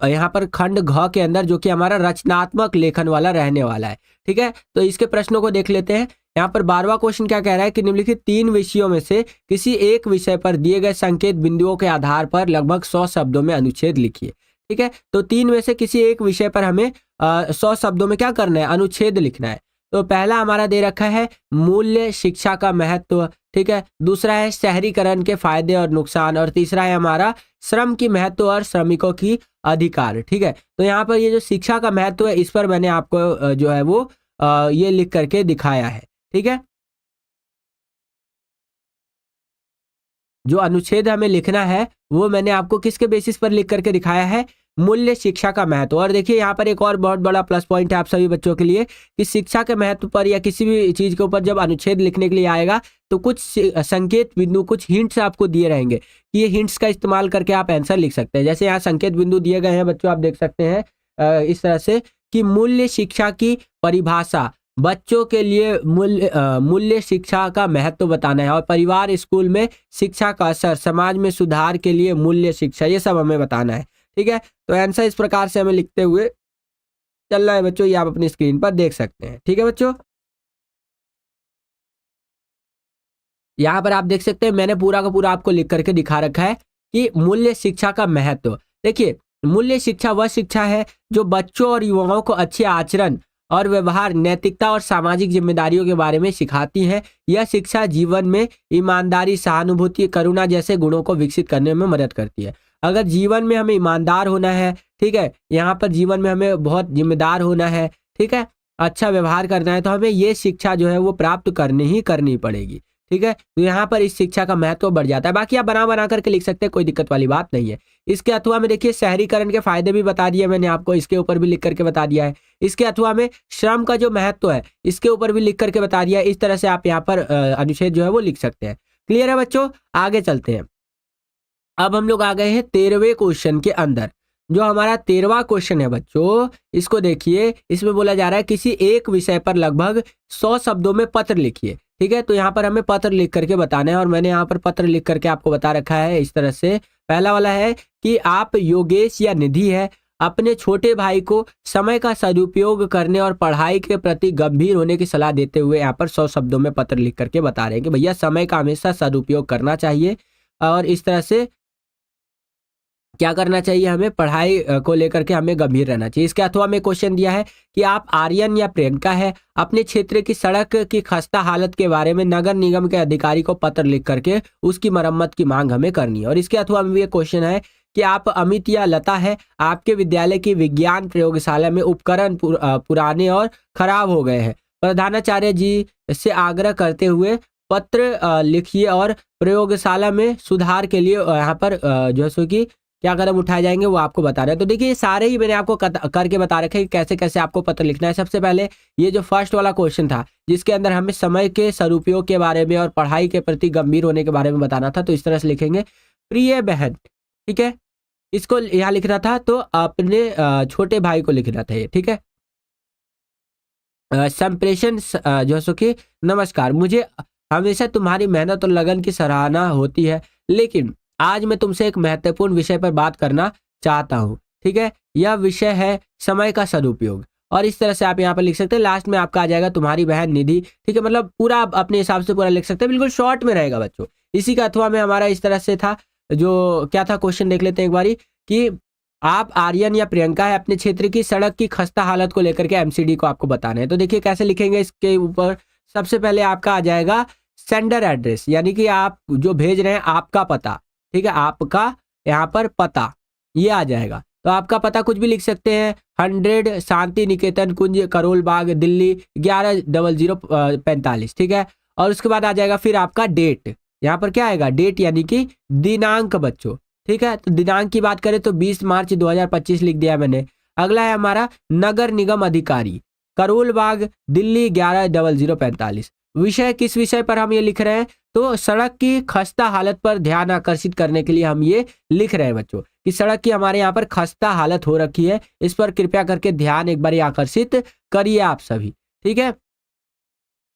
Speaker 2: यहाँ पर खंड घ के अंदर, जो कि हमारा रचनात्मक लेखन वाला रहने वाला है, ठीक है। तो इसके प्रश्नों को देख लेते हैं। यहाँ पर 12वां क्वेश्चन क्या कह रहा है कि निम्नलिखित 3 विषयों में से किसी एक विषय पर दिए गए संकेत बिंदुओं के आधार पर लगभग 100 शब्दों में अनुच्छेद लिखिए, ठीक है। तो 3 में से किसी एक विषय पर हमें 100 शब्दों में क्या करना है? अनुच्छेद लिखना है। तो पहला हमारा दे रखा है मूल्य शिक्षा का महत्व, ठीक है। दूसरा है शहरीकरण के फायदे और नुकसान, और तीसरा है हमारा श्रम की महत्व और श्रमिकों की अधिकार, ठीक है। तो यहाँ पर ये जो शिक्षा का महत्व है, इस पर मैंने आपको जो है वो ये लिख करके दिखाया है, ठीक है। जो अनुच्छेद हमें लिखना है वो मैंने आपको किसके बेसिस पर लिख करके दिखाया है? मूल्य शिक्षा का महत्व। और देखिए यहाँ पर एक और बहुत बड़ा प्लस पॉइंट है आप सभी बच्चों के लिए कि शिक्षा के महत्व पर या किसी भी चीज के ऊपर जब अनुच्छेद लिखने के लिए आएगा तो कुछ संकेत बिंदु, कुछ हिंट्स आपको दिए रहेंगे कि ये हिंट्स का इस्तेमाल करके आप आंसर लिख सकते हैं। जैसे यहाँ संकेत बिंदु दिए गए हैं बच्चों, आप देख सकते हैं इस तरह से कि मूल्य शिक्षा की परिभाषा, बच्चों के लिए मूल्य शिक्षा का महत्व बताना है, और परिवार स्कूल में शिक्षा का असर, समाज में सुधार के लिए मूल्य शिक्षा, ये सब हमें बताना है, ठीक है। तो आंसर इस प्रकार से हमें लिखते हुए चल रहा है बच्चों, ये आप अपनी स्क्रीन पर देख सकते हैं, ठीक है बच्चों। यहाँ पर आप देख सकते हैं मैंने पूरा का पूरा आपको लिख करके दिखा रखा है कि मूल्य शिक्षा का महत्व। देखिए मूल्य शिक्षा वह शिक्षा है जो बच्चों और युवाओं को अच्छे आचरण और व्यवहार, नैतिकता और सामाजिक जिम्मेदारियों के बारे में सिखाती है। यह शिक्षा जीवन में ईमानदारी, सहानुभूति, करुणा जैसे गुणों को विकसित करने में मदद करती है। अगर जीवन में हमें ईमानदार होना है, ठीक है, यहाँ पर जीवन में हमें बहुत जिम्मेदार होना है, ठीक है, अच्छा व्यवहार करना है, तो हमें ये शिक्षा जो है वो प्राप्त करनी पड़ेगी, ठीक है। तो यहाँ पर इस शिक्षा का महत्व बढ़ जाता है। बाकी आप बना बना करके लिख सकते हैं, कोई दिक्कत वाली बात नहीं है। इसके अथवा में देखिए शहरीकरण के फायदे भी बता दिए मैंने आपको, इसके ऊपर भी लिख करके बता दिया है। इसके अथवा में श्रम का जो महत्व है इसके ऊपर भी लिख करके बता दिया है। इस तरह से आप यहाँ पर अनुच्छेद जो है वो लिख सकते हैं। क्लियर है बच्चों? आगे चलते हैं। अब हम लोग आ गए हैं 13वें क्वेश्चन के अंदर। जो हमारा 13वां क्वेश्चन है बच्चों, इसको देखिए। इसमें बोला जा रहा है किसी एक विषय पर लगभग 100 शब्दों में पत्र लिखिए, ठीक है। तो यहाँ पर हमें पत्र लिख करके बताना है, और मैंने यहाँ पर पत्र लिख करके आपको बता रखा है इस तरह से। पहला वाला है कि आप योगेश या निधि है, अपने छोटे भाई को समय का सदुपयोग करने और पढ़ाई के प्रति गंभीर होने की सलाह देते हुए यहाँ पर 100 शब्दों में पत्र लिख करके बता रहे हैं कि भैया समय का हमेशा सदुपयोग करना चाहिए, और इस तरह से क्या करना चाहिए, हमें पढ़ाई को लेकर के हमें गंभीर रहना चाहिए। इसके अथवा में क्वेश्चन दिया है कि आप आर्यन या प्रियंका है, अपने क्षेत्र की सड़क की खस्ता हालत के बारे में नगर निगम के अधिकारी को पत्र लिख करके उसकी मरम्मत की मांग हमें करनी है। और इसके अथवा में भी एक क्वेश्चन है कि आप अमित या लता है, आपके विद्यालय की विज्ञान प्रयोगशाला में उपकरण पुराने और खराब हो गए हैं, प्रधानाचार्य जी से आग्रह करते हुए पत्र लिखिए और प्रयोगशाला में सुधार के लिए यहाँ पर जो है सो कि क्या कदम उठाए जाएंगे वो आपको बता रहे हैं। तो देखिए ये सारे ही मैंने आपको करके बता रखे हैं कि कैसे कैसे आपको पत्र लिखना है। सबसे पहले ये जो फर्स्ट वाला क्वेश्चन था जिसके अंदर हमें समय के सदुपयोग के बारे में और पढ़ाई के प्रति गंभीर होने के बारे में बताना था, तो इस तरह से लिखेंगे, प्रिय बहन, ठीक है, इसको यहाँ लिखना था, तो अपने छोटे भाई को लिखना था ये, ठीक है। संप्रेषण जो सो कि नमस्कार, मुझे हमेशा तुम्हारी मेहनत और लगन की सराहना होती है, लेकिन आज मैं तुमसे एक महत्वपूर्ण विषय पर बात करना चाहता हूँ, ठीक है। यह विषय है समय का सदुपयोग। और इस तरह से आप यहाँ पर लिख सकते हैं। लास्ट में आपका आ जाएगा तुम्हारी बहन निधि, ठीक है। मतलब पूरा आप अपने हिसाब से पूरा लिख सकते हैं, बिल्कुल शॉर्ट में रहेगा बच्चों। इसी का अथवा में हमारा इस तरह से था, जो क्या था क्वेश्चन देख लेते हैं एक बारी, कि आप आर्यन या प्रियंका है, अपने क्षेत्र की सड़क की खस्ता हालत को लेकर के एमसीडी को आपको बताना है। तो देखिए कैसे लिखेंगे, इसके ऊपर सबसे पहले आपका आ जाएगा सेंडर एड्रेस, यानी कि आप जो भेज रहे हैं आपका पता, ठीक है, आपका यहाँ पर पता ये आ जाएगा। तो आपका पता कुछ भी लिख सकते हैं, 100 शांति निकेतन कुंज, करोल बाग, दिल्ली 110045, ठीक है। और उसके बाद आ जाएगा फिर आपका डेट, यहाँ पर क्या आएगा, डेट यानी कि दिनांक बच्चों, ठीक है। तो दिनांक की बात करें तो 20 मार्च 2025 लिख दिया मैंने। अगला है हमारा नगर निगम अधिकारी, करोल बाग, दिल्ली 110045। विषय किस विषय पर हम ये लिख रहे हैं, तो सड़क की खस्ता हालत पर ध्यान आकर्षित करने के लिए हम ये लिख रहे हैं बच्चों, कि सड़क की हमारे यहाँ पर खस्ता हालत हो रखी है, इस पर कृपया करके ध्यान एक बार आकर्षित करिए आप सभी, ठीक है।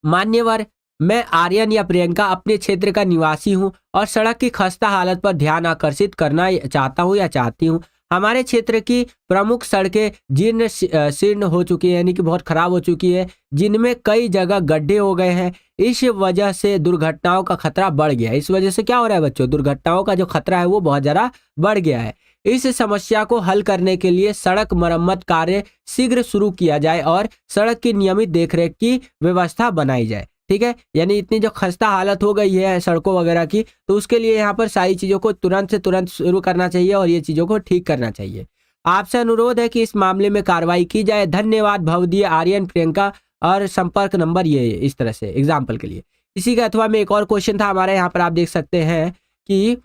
Speaker 2: मान्यवर, मैं आर्यन या प्रियंका अपने क्षेत्र का निवासी हूं और सड़क की खस्ता हालत पर ध्यान आकर्षित करना चाहता हूं या चाहती हूं। हमारे क्षेत्र की प्रमुख सड़कें जीर्ण शीर्ण हो चुकी है, यानी कि बहुत खराब हो चुकी है, जिनमें कई जगह गड्ढे हो गए हैं। इस वजह से दुर्घटनाओं का खतरा बढ़ गया है। इस वजह से क्या हो रहा है बच्चों, दुर्घटनाओं का जो खतरा है वो बहुत ज़्यादा बढ़ गया है। इस समस्या को हल करने के लिए सड़क मरम्मत कार्य शीघ्र शुरू किया जाए और सड़क की नियमित देखरेख की व्यवस्था बनाई जाए, ठीक है। यानी इतनी जो खस्ता हालत हो गई है सड़कों वगैरह की, तो उसके लिए यहाँ पर सारी चीज़ों को तुरंत से तुरंत शुरू करना चाहिए और ये चीज़ों को ठीक करना चाहिए। आपसे अनुरोध है कि इस मामले में कार्रवाई की जाए। धन्यवाद भवदीय आर्यन प्रियंका, और संपर्क नंबर ये है, इस तरह से एग्जाम्पल के लिए। इसी के अथवा में एक और क्वेश्चन था हमारे यहाँ पर, आप देख सकते हैं कि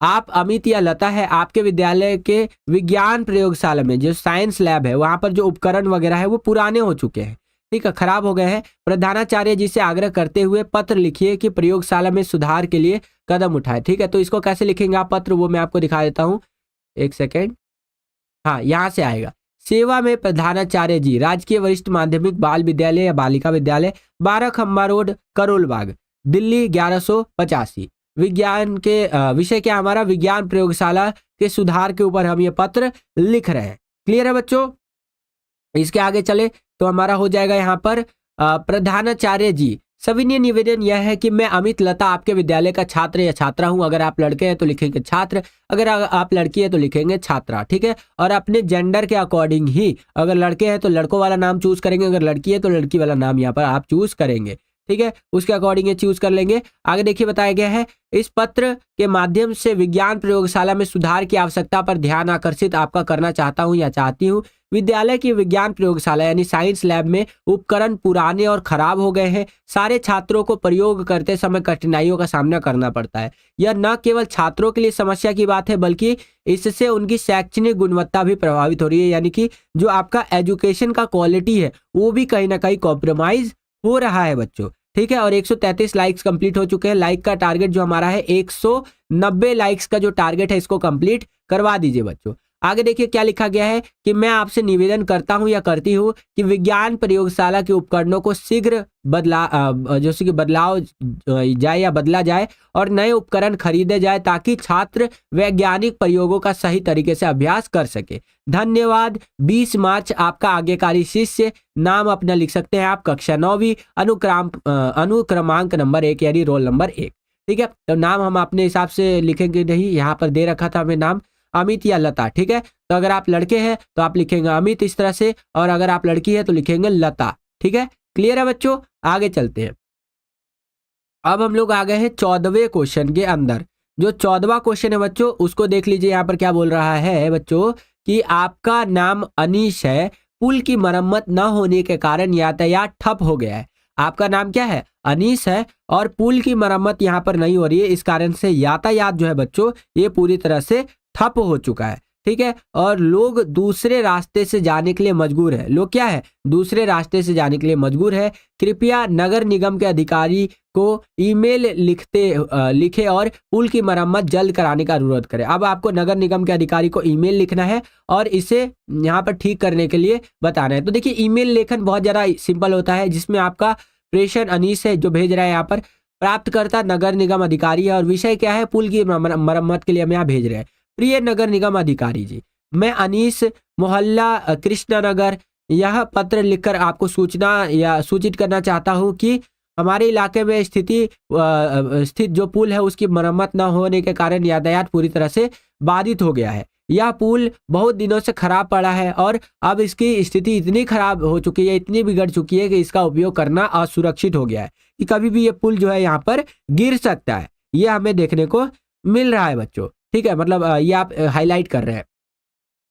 Speaker 2: आप अमित या लता है, आपके विद्यालय के विज्ञान प्रयोगशाला में जो साइंस लैब है वहाँ पर जो उपकरण वगैरह है वो पुराने हो चुके हैं, ठीक है, खराब हो गए हैं। प्रधानाचार्य जी से आग्रह करते हुए पत्र लिखिए कि प्रयोगशाला में सुधार के लिए कदम उठाए, ठीक है। तो इसको कैसे लिखेंगे आप पत्र, वो मैं आपको दिखा देता हूँ, एक सेकेंड। हाँ, यहाँ से आएगा, सेवा में प्रधानाचार्य जी, राजकीय वरिष्ठ माध्यमिक बाल विद्यालय या बालिका विद्यालय, 12 खम्बा रोड, करोल बाग, दिल्ली 1185। विज्ञान के विषय क्या हमारा, विज्ञान प्रयोगशाला के सुधार के ऊपर हम ये पत्र लिख रहे हैं। क्लियर है बच्चों। इसके आगे चले तो हमारा हो जाएगा यहाँ पर प्रधानाचार्य जी, सविनय निवेदन यह है कि मैं अमित लता आपके विद्यालय का छात्र या छात्रा हूं। अगर आप लड़के हैं तो लिखेंगे छात्र, अगर आप लड़की है तो लिखेंगे छात्रा, ठीक है। और अपने जेंडर के अकॉर्डिंग ही, अगर लड़के हैं तो लड़कों वाला नाम चूज करेंगे, अगर लड़की है तो लड़की वाला नाम यहाँ पर आप चूज करेंगे, ठीक है। उसके अकॉर्डिंग ये चूज कर लेंगे। आगे देखिए बताया गया है, इस पत्र के माध्यम से विज्ञान प्रयोगशाला में सुधार की आवश्यकता पर ध्यान आकर्षित आपका करना चाहता हूं या चाहती हूं। विद्यालय की विज्ञान प्रयोगशाला यानी साइंस लैब में उपकरण पुराने और खराब हो गए हैं। सारे छात्रों को प्रयोग करते समय कठिनाइयों का सामना करना पड़ता है। यह न केवल छात्रों के लिए समस्या की बात है, बल्कि इससे उनकी शैक्षणिक गुणवत्ता भी प्रभावित हो रही है, यानी कि जो आपका एजुकेशन का क्वालिटी है वो भी कहीं ना कहीं कॉम्प्रोमाइज हो रहा है बच्चों, ठीक है। और 133 लाइक्स कंप्लीट हो चुके हैं। लाइक का टारगेट जो हमारा है 190 लाइक्स का जो टारगेट है इसको कंप्लीट करवा दीजिए बच्चों। आगे देखिए क्या लिखा गया है कि मैं आपसे निवेदन करता हूं या करती हूं कि विज्ञान प्रयोगशाला के उपकरणों को शीघ्र बदलाव जाए या बदला जाए और नए उपकरण खरीदे जाए ताकि छात्र वैज्ञानिक प्रयोगों का सही तरीके से अभ्यास कर सके। धन्यवाद। 20 मार्च आपका आज्ञाकारी शिष्य, नाम अपना लिख सकते हैं आप, कक्षा 9वीं, अनुक्रमांक नंबर 1 यानी रोल नंबर 1, ठीक है। तो नाम हम अपने हिसाब से लिखेंगे नहीं, यहाँ पर दे रखा था हमें नाम अमित या लता, ठीक है। तो अगर आप लड़के हैं तो आप लिखेंगे अमित इस तरह से, और अगर आप लड़की है तो लिखेंगे लता, ठीक है। क्लियर है बच्चों। आगे चलते हैं। अब हम लोग आ गए हैं 14वें क्वेश्चन के अंदर। जो 14वां क्वेश्चन है बच्चों उसको देख लीजिए। यहाँ पर क्या बोल रहा है बच्चों कि आपका नाम अनीश है, पुल की मरम्मत न होने के कारण यातायात ठप हो गया है। आपका नाम क्या है, अनीश है, और पुल की मरम्मत यहाँ पर नहीं हो रही है, इस कारण से यातायात जो है बच्चों ये पूरी तरह से ठप हो चुका है, ठीक है। और लोग दूसरे रास्ते से जाने के लिए मजबूर है। लोग क्या है, दूसरे रास्ते से जाने के लिए मजबूर है। कृपया नगर निगम के अधिकारी को ईमेल लिखे और पुल की मरम्मत जल्द कराने का अनुरोध करें। अब आपको नगर निगम के अधिकारी को ईमेल लिखना है और इसे यहाँ पर ठीक करने के लिए बताना है। तो देखिए ईमेल लेखन बहुत ज़्यादा सिंपल होता है, जिसमें आपका प्रेषण अनीश है जो भेज रहा है यहाँ पर, प्राप्तकर्ता नगर निगम अधिकारी है और विषय क्या है, पुल की मरम्मत के लिए हम यहाँ भेज रहे हैं। प्रिय नगर निगम अधिकारी जी, मैं अनीश, मोहल्ला कृष्णनगर, यह पत्र लिखकर आपको सूचित करना चाहता हूँ कि हमारे इलाके में स्थित जो पुल है उसकी मरम्मत न होने के कारण यातायात पूरी तरह से बाधित हो गया है। यह पुल बहुत दिनों से खराब पड़ा है और अब इसकी स्थिति इतनी खराब हो चुकी है, इतनी बिगड़ चुकी है कि इसका उपयोग करना असुरक्षित हो गया है, कि कभी भी ये पुल जो है यहाँ पर गिर सकता है। ये हमें देखने को मिल रहा है बच्चों, ठीक है। मतलब ये आप हाईलाइट कर रहे हैं।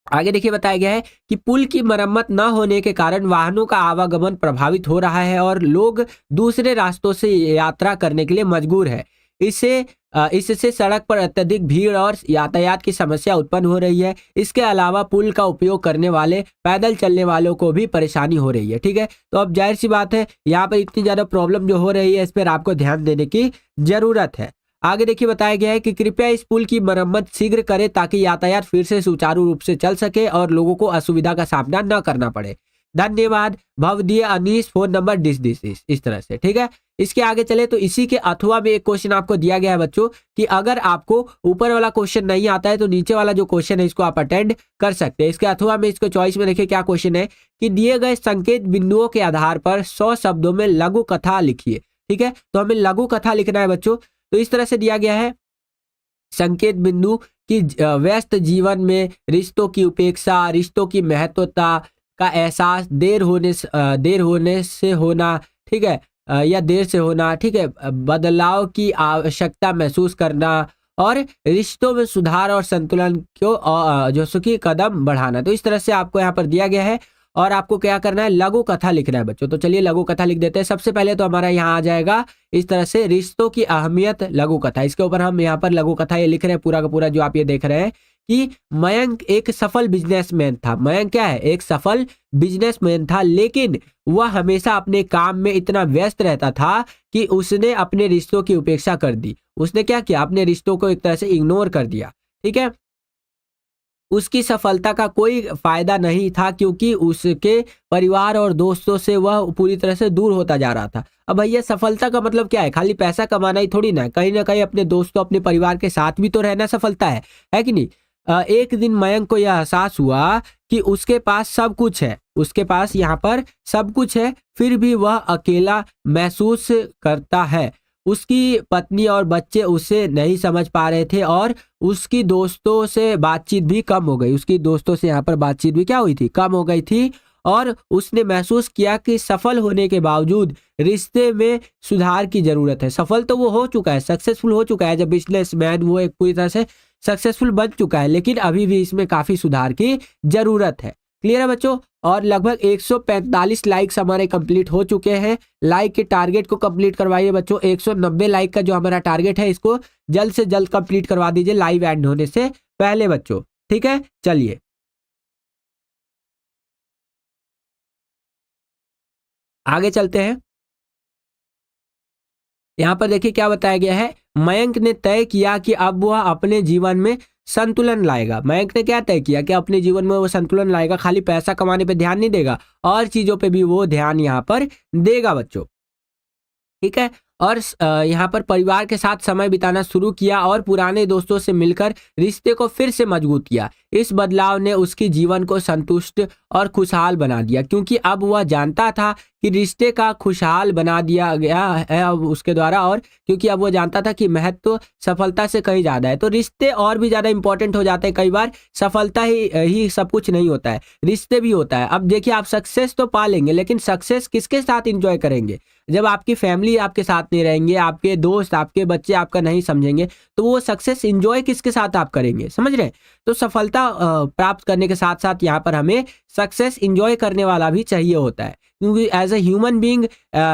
Speaker 2: आगे देखिए बताया गया है कि पुल की मरम्मत न होने के कारण वाहनों का आवागमन प्रभावित हो रहा है और लोग दूसरे रास्तों से यात्रा करने के लिए मजबूर है। इससे सड़क पर अत्यधिक भीड़ और यातायात की समस्या उत्पन्न हो रही है। इसके अलावा पुल का उपयोग करने वाले पैदल चलने वालों को भी परेशानी हो रही है, ठीक है। तो अब जाहिर सी बात है, यहाँ पर इतनी ज़्यादा प्रॉब्लम जो हो रही है इस पर आपको ध्यान देने की ज़रूरत है। आगे देखिए बताया गया है कि कृपया इस पुल की मरम्मत शीघ्र करें ताकि यातायात फिर से सुचारू रूप से चल सके और लोगों को असुविधा का सामना न करना पड़े। धन्यवाद, भवदीय अनीश, फोन नंबर इस तरह से, ठीक है। इसके आगे चले तो इसी के अथवा में एक क्वेश्चन आपको दिया गया है बच्चों, कि अगर आपको ऊपर वाला क्वेश्चन नहीं आता है तो नीचे वाला जो क्वेश्चन है इसको आप अटेंड कर सकते हैं। इसके अथवा में इसको चॉइस में देखिए क्या क्वेश्चन है, कि दिए गए संकेत बिंदुओं के आधार पर 100 शब्दों में लघु कथा लिखिए, ठीक है। तो हमें लघु कथा लिखना है बच्चों। तो इस तरह से दिया गया है, संकेत बिंदु की व्यस्त जीवन में रिश्तों की उपेक्षा, रिश्तों की महत्वता का एहसास देर होने से होना, ठीक है, या देर से होना, ठीक है, बदलाव की आवश्यकता महसूस करना और रिश्तों में सुधार और संतुलन को जो कि कदम बढ़ाना। तो इस तरह से आपको यहाँ पर दिया गया है और आपको क्या करना है, लघु कथा लिखना है बच्चों। तो चलिए लघु कथा लिख देते हैं। सबसे पहले तो हमारा यहाँ आ जाएगा इस तरह से, रिश्तों की अहमियत लघु कथा। इसके ऊपर हम यहाँ पर लघु कथा ये लिख रहे हैं पूरा का पूरा, जो आप ये देख रहे हैं कि मयंक एक सफल बिजनेसमैन था। मयंक क्या है, एक सफल बिजनेसमैन था, लेकिन वह हमेशा अपने काम में इतना व्यस्त रहता था कि उसने अपने रिश्तों की उपेक्षा कर दी। उसने क्या किया, अपने रिश्तों को एक तरह से इग्नोर कर दिया, ठीक है। उसकी सफलता का कोई फायदा नहीं था क्योंकि उसके परिवार और दोस्तों से वह पूरी तरह से दूर होता जा रहा था। अब भैया सफलता का मतलब क्या है, खाली पैसा कमाना ही थोड़ी ना कहीं अपने दोस्तों अपने परिवार के साथ भी तो रहना सफलता है कि नहीं। एक दिन मयंक को यह एहसास हुआ कि उसके पास सब कुछ है, उसके पास यहाँ पर सब कुछ है, फिर भी वह अकेला महसूस करता है। उसकी पत्नी और बच्चे उसे नहीं समझ पा रहे थे और उसकी दोस्तों से बातचीत भी कम हो गई। उसकी दोस्तों से यहाँ पर बातचीत भी क्या हुई थी, कम हो गई थी। और उसने महसूस किया कि सफल होने के बावजूद रिश्ते में सुधार की जरूरत है। सफल तो वो हो चुका है, सक्सेसफुल हो चुका है, जब बिजनेसमैन वो एक पूरी तरह से सक्सेसफुल बन चुका है, लेकिन अभी भी इसमें काफी सुधार की जरूरत है। क्लियर है बच्चों। और लगभग 145 लाइक्स हमारे कंप्लीट हो चुके हैं। लाइक के टारगेट को कंप्लीट करवाइए बच्चों। 190 लाइक का जो हमारा टारगेट है इसको जल्द से जल्द कंप्लीट करवा दीजिए लाइव एंड होने से पहले बच्चों, ठीक है। चलिए आगे चलते हैं। यहाँ पर देखिए क्या बताया गया है, मयंक ने तय किया कि अब वह अपने जीवन में संतुलन लाएगा। मयंक ने क्या तय किया कि अपने जीवन में वो संतुलन लाएगा, खाली पैसा कमाने पे ध्यान नहीं देगा और चीजों पे भी वो ध्यान यहाँ पर देगा बच्चों, ठीक है। और यहाँ पर परिवार के साथ समय बिताना शुरू किया और पुराने दोस्तों से मिलकर रिश्ते को फिर से मजबूत किया। इस बदलाव ने उसके जीवन को संतुष्ट और खुशहाल बना दिया, क्योंकि अब वह जानता था कि रिश्ते का खुशहाल बना दिया गया है अब उसके द्वारा, और क्योंकि अब वो जानता था कि महत्व सफलता से कहीं ज़्यादा है। तो रिश्ते और भी ज़्यादा इंपॉर्टेंट हो जाते हैं। कई बार सफलता ही सब कुछ नहीं होता है, रिश्ते भी होता है। अब देखिए आप सक्सेस तो पा लेंगे, लेकिन सक्सेस किसके साथ इंजॉय करेंगे? जब आपकी फैमिली आपके साथ नहीं रहेंगे, आपके दोस्त आपके बच्चे आपका नहीं समझेंगे, तो वो सक्सेस इंजॉय किसके साथ आप करेंगे? समझ रहे हैं? तो सफलता प्राप्त करने के साथ साथ यहाँ पर हमें सक्सेस इंजॉय करने वाला भी चाहिए होता है, क्योंकि एज ए ह्यूमन बीइंग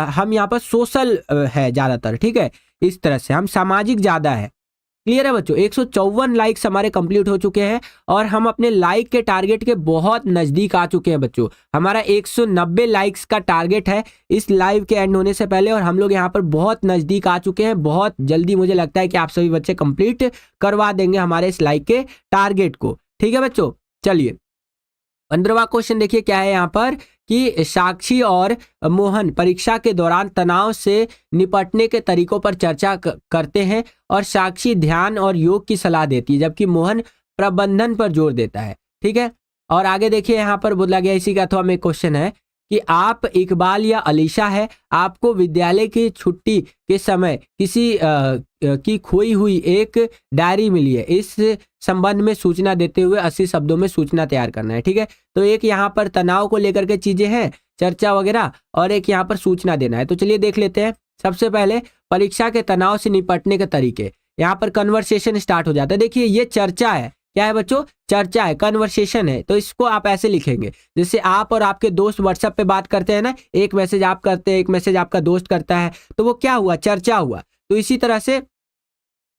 Speaker 2: हम यहाँ पर सोशल है ज़्यादातर, ठीक है। इस तरह से हम सामाजिक ज़्यादा है, क्लियर है बच्चों, 154 लाइक्स हमारे कंप्लीट हो चुके हैं और हम अपने लाइक के टारगेट के बहुत नजदीक आ चुके हैं बच्चों। हमारा 190 लाइक्स का टारगेट है इस लाइव के एंड होने से पहले और हम लोग यहाँ पर बहुत नजदीक आ चुके हैं। बहुत जल्दी मुझे लगता है कि आप सभी बच्चे कंप्लीट करवा देंगे हमारे इस लाइक के टारगेट को। ठीक है बच्चों, चलिए 15वां क्वेश्चन देखिए क्या है यहाँ पर कि साक्षी और मोहन परीक्षा के दौरान तनाव से निपटने के तरीकों पर चर्चा करते हैं और साक्षी ध्यान और योग की सलाह देती है जबकि मोहन प्रबंधन पर जोर देता है। ठीक है, और आगे देखिए यहाँ पर बोला गया इसी का अथवा में क्वेश्चन है कि आप इकबाल या अलीशा है, आपको विद्यालय की छुट्टी के समय किसी की खोई हुई एक डायरी मिली है, इस संबंध में सूचना देते हुए 80 शब्दों में सूचना तैयार करना है। ठीक है, तो एक यहाँ पर तनाव को लेकर के चीजें हैं, चर्चा वगैरह, और एक यहाँ पर सूचना देना है। तो चलिए देख लेते हैं। सबसे पहले परीक्षा के तनाव से निपटने के तरीके, यहाँ पर कन्वर्सेशन स्टार्ट हो जाता है। देखिए ये चर्चा है, क्या है बच्चों, चर्चा है, कन्वर्सेशन है। तो इसको आप ऐसे लिखेंगे जैसे आप और आपके दोस्त व्हाट्सएप पे बात करते हैं ना, एक मैसेज आप करते हैं, एक मैसेज आपका दोस्त करता है, तो वो क्या हुआ, चर्चा हुआ। तो इसी तरह से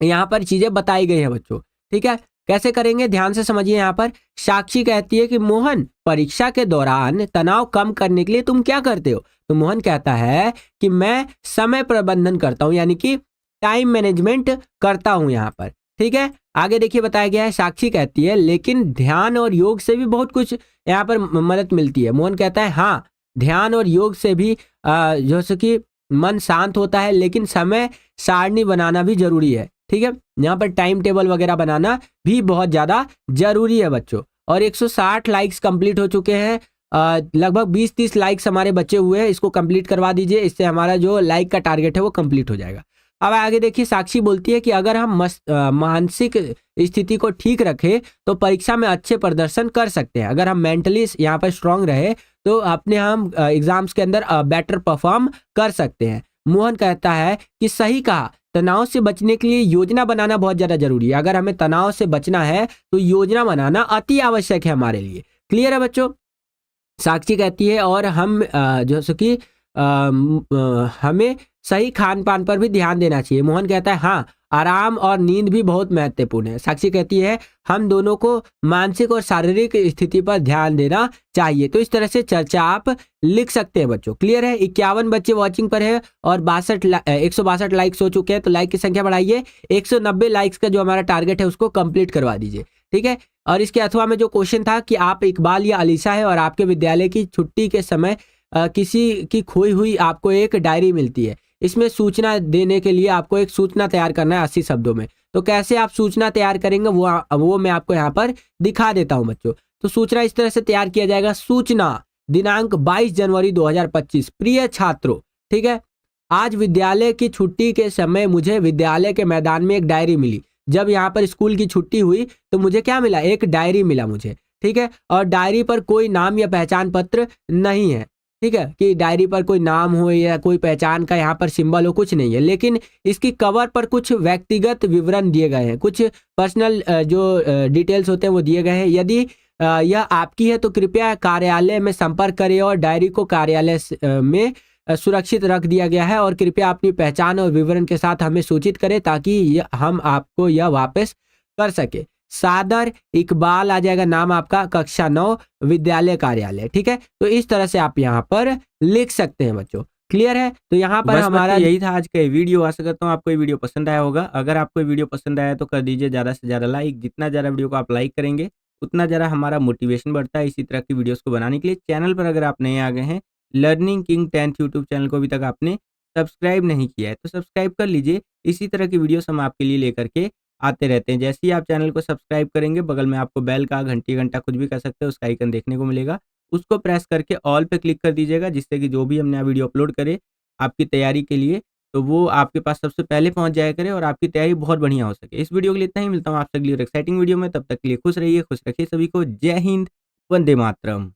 Speaker 2: यहाँ पर चीजें बताई गई है बच्चों। ठीक है, कैसे करेंगे ध्यान से समझिए। यहाँ पर साक्षी कहती है कि मोहन परीक्षा के दौरान तनाव कम करने के लिए तुम क्या करते हो। तो मोहन कहता है कि मैं समय प्रबंधन करता हूँ, यानी कि टाइम मैनेजमेंट करता हूँ यहाँ पर। ठीक है, आगे देखिए बताया गया है, साक्षी कहती है लेकिन ध्यान और योग से भी बहुत कुछ यहाँ पर मदद मिलती है। मोहन कहता है हाँ, ध्यान और योग से भी जैसे कि मन शांत होता है, लेकिन समय सारणी बनाना भी जरूरी है। ठीक है, यहाँ पर टाइम टेबल वगैरह बनाना भी बहुत ज्यादा जरूरी है बच्चों। और 160 लाइक्स कंप्लीट हो चुके हैं, लगभग 20-30 लाइक्स हमारे बचे हुए हैं, इसको कंप्लीट करवा दीजिए, इससे हमारा जो लाइक का टारगेट है वो कंप्लीट हो जाएगा। अब आगे देखिए, साक्षी बोलती है कि अगर हम मानसिक स्थिति को ठीक रखें तो परीक्षा में अच्छे प्रदर्शन कर सकते हैं। अगर हम मेंटली यहाँ पर स्ट्रांग रहे तो अपने हम एग्जाम्स के अंदर बेटर परफॉर्म कर सकते हैं। मोहन कहता है कि सही कहा, तनाव से बचने के लिए योजना बनाना बहुत ज्यादा जरूरी है। अगर हमें तनाव से बचना है तो योजना बनाना अति आवश्यक है हमारे लिए। क्लियर है बच्चों, साक्षी कहती है और हम जैसे कि हमें सही खान पान पर भी ध्यान देना चाहिए। मोहन कहता है हाँ, आराम और नींद भी बहुत महत्वपूर्ण है। साक्षी कहती है हम दोनों को मानसिक और शारीरिक स्थिति पर ध्यान देना चाहिए। तो इस तरह से चर्चा आप लिख सकते हैं बच्चों। क्लियर है, 51 बच्चे वॉचिंग पर है और 162 लाइक्स हो चुके हैं। तो लाइक की संख्या बढ़ाइए, 190 लाइक्स का जो हमारा टारगेट है उसको कंप्लीट करवा दीजिए। ठीक है, और इसके अथवा में जो क्वेश्चन था कि आप इकबाल या अलीशा है और आपके विद्यालय की छुट्टी के समय किसी की खोई हुई आपको एक डायरी मिलती है, इसमें सूचना देने के लिए आपको एक सूचना तैयार करना है 80 शब्दों में। तो कैसे आप सूचना तैयार करेंगे वो मैं आपको यहाँ पर दिखा देता हूँ बच्चों। तो सूचना इस तरह से तैयार किया जाएगा। सूचना दिनांक 22 जनवरी 2025, प्रिय छात्रों। ठीक है, आज विद्यालय की छुट्टी के समय मुझे विद्यालय के मैदान में एक डायरी मिली। जब यहाँ पर स्कूल की छुट्टी हुई तो मुझे क्या मिला, एक डायरी मिला मुझे। ठीक है, और डायरी पर कोई नाम या पहचान पत्र नहीं है। ठीक है, कि डायरी पर कोई नाम हो या कोई पहचान का यहाँ पर सिंबल हो, कुछ नहीं है, लेकिन इसकी कवर पर कुछ व्यक्तिगत विवरण दिए गए हैं, कुछ पर्सनल जो डिटेल्स होते हैं वो दिए गए हैं। यदि यह आपकी है तो कृपया कार्यालय में संपर्क करें और डायरी को कार्यालय में सुरक्षित रख दिया गया है और कृपया अपनी पहचान और विवरण के साथ हमें सूचित करें ताकि हम आपको यह वापस कर सके। सादर इकबाल आ जाएगा नाम आपका, कक्षा 9 विद्यालय कार्यालय। ठीक है, तो इस तरह से आप यहाँ पर लिख सकते हैं बच्चों। क्लियर है, तो यहाँ पर हमारा
Speaker 1: यही था आज का वीडियो। आशा करता हूँ आपको ये वीडियो पसंद आया होगा। अगर आपको वीडियो पसंद आया तो कर दीजिए ज़्यादा से ज़्यादा लाइक। जितना ज़्यादा वीडियो को आप लाइक करेंगे उतना ज़्यादा हमारा मोटिवेशन बढ़ता है इसी तरह की वीडियोस को बनाने के लिए। चैनल पर अगर आप नए आ गए हैं, learning king 10th YouTube channel को अभी तक आपने सब्सक्राइब नहीं किया है तो सब्सक्राइब कर लीजिए। इसी तरह की वीडियोस हम आपके लिए लेकर के आते रहते हैं। जैसे ही आप चैनल को सब्सक्राइब करेंगे, बगल में आपको बेल का, घंटा कुछ भी कर सकते हैं, उसका आइकन देखने को मिलेगा। उसको प्रेस करके ऑल पे क्लिक कर दीजिएगा, जिससे कि जो भी हम नया वीडियो अपलोड करें आपकी तैयारी के लिए, तो वो आपके पास सबसे पहले पहुंच जाया करे और आपकी तैयारी बहुत बढ़िया हो सके। इस वीडियो के लिए इतना ही, मिलता हूँ आपसे अगली और एक्साइटिंग वीडियो में। तब तक के लिए खुश रहिए, खुश रखिए सभी को। जय हिंद, वंदे मातरम।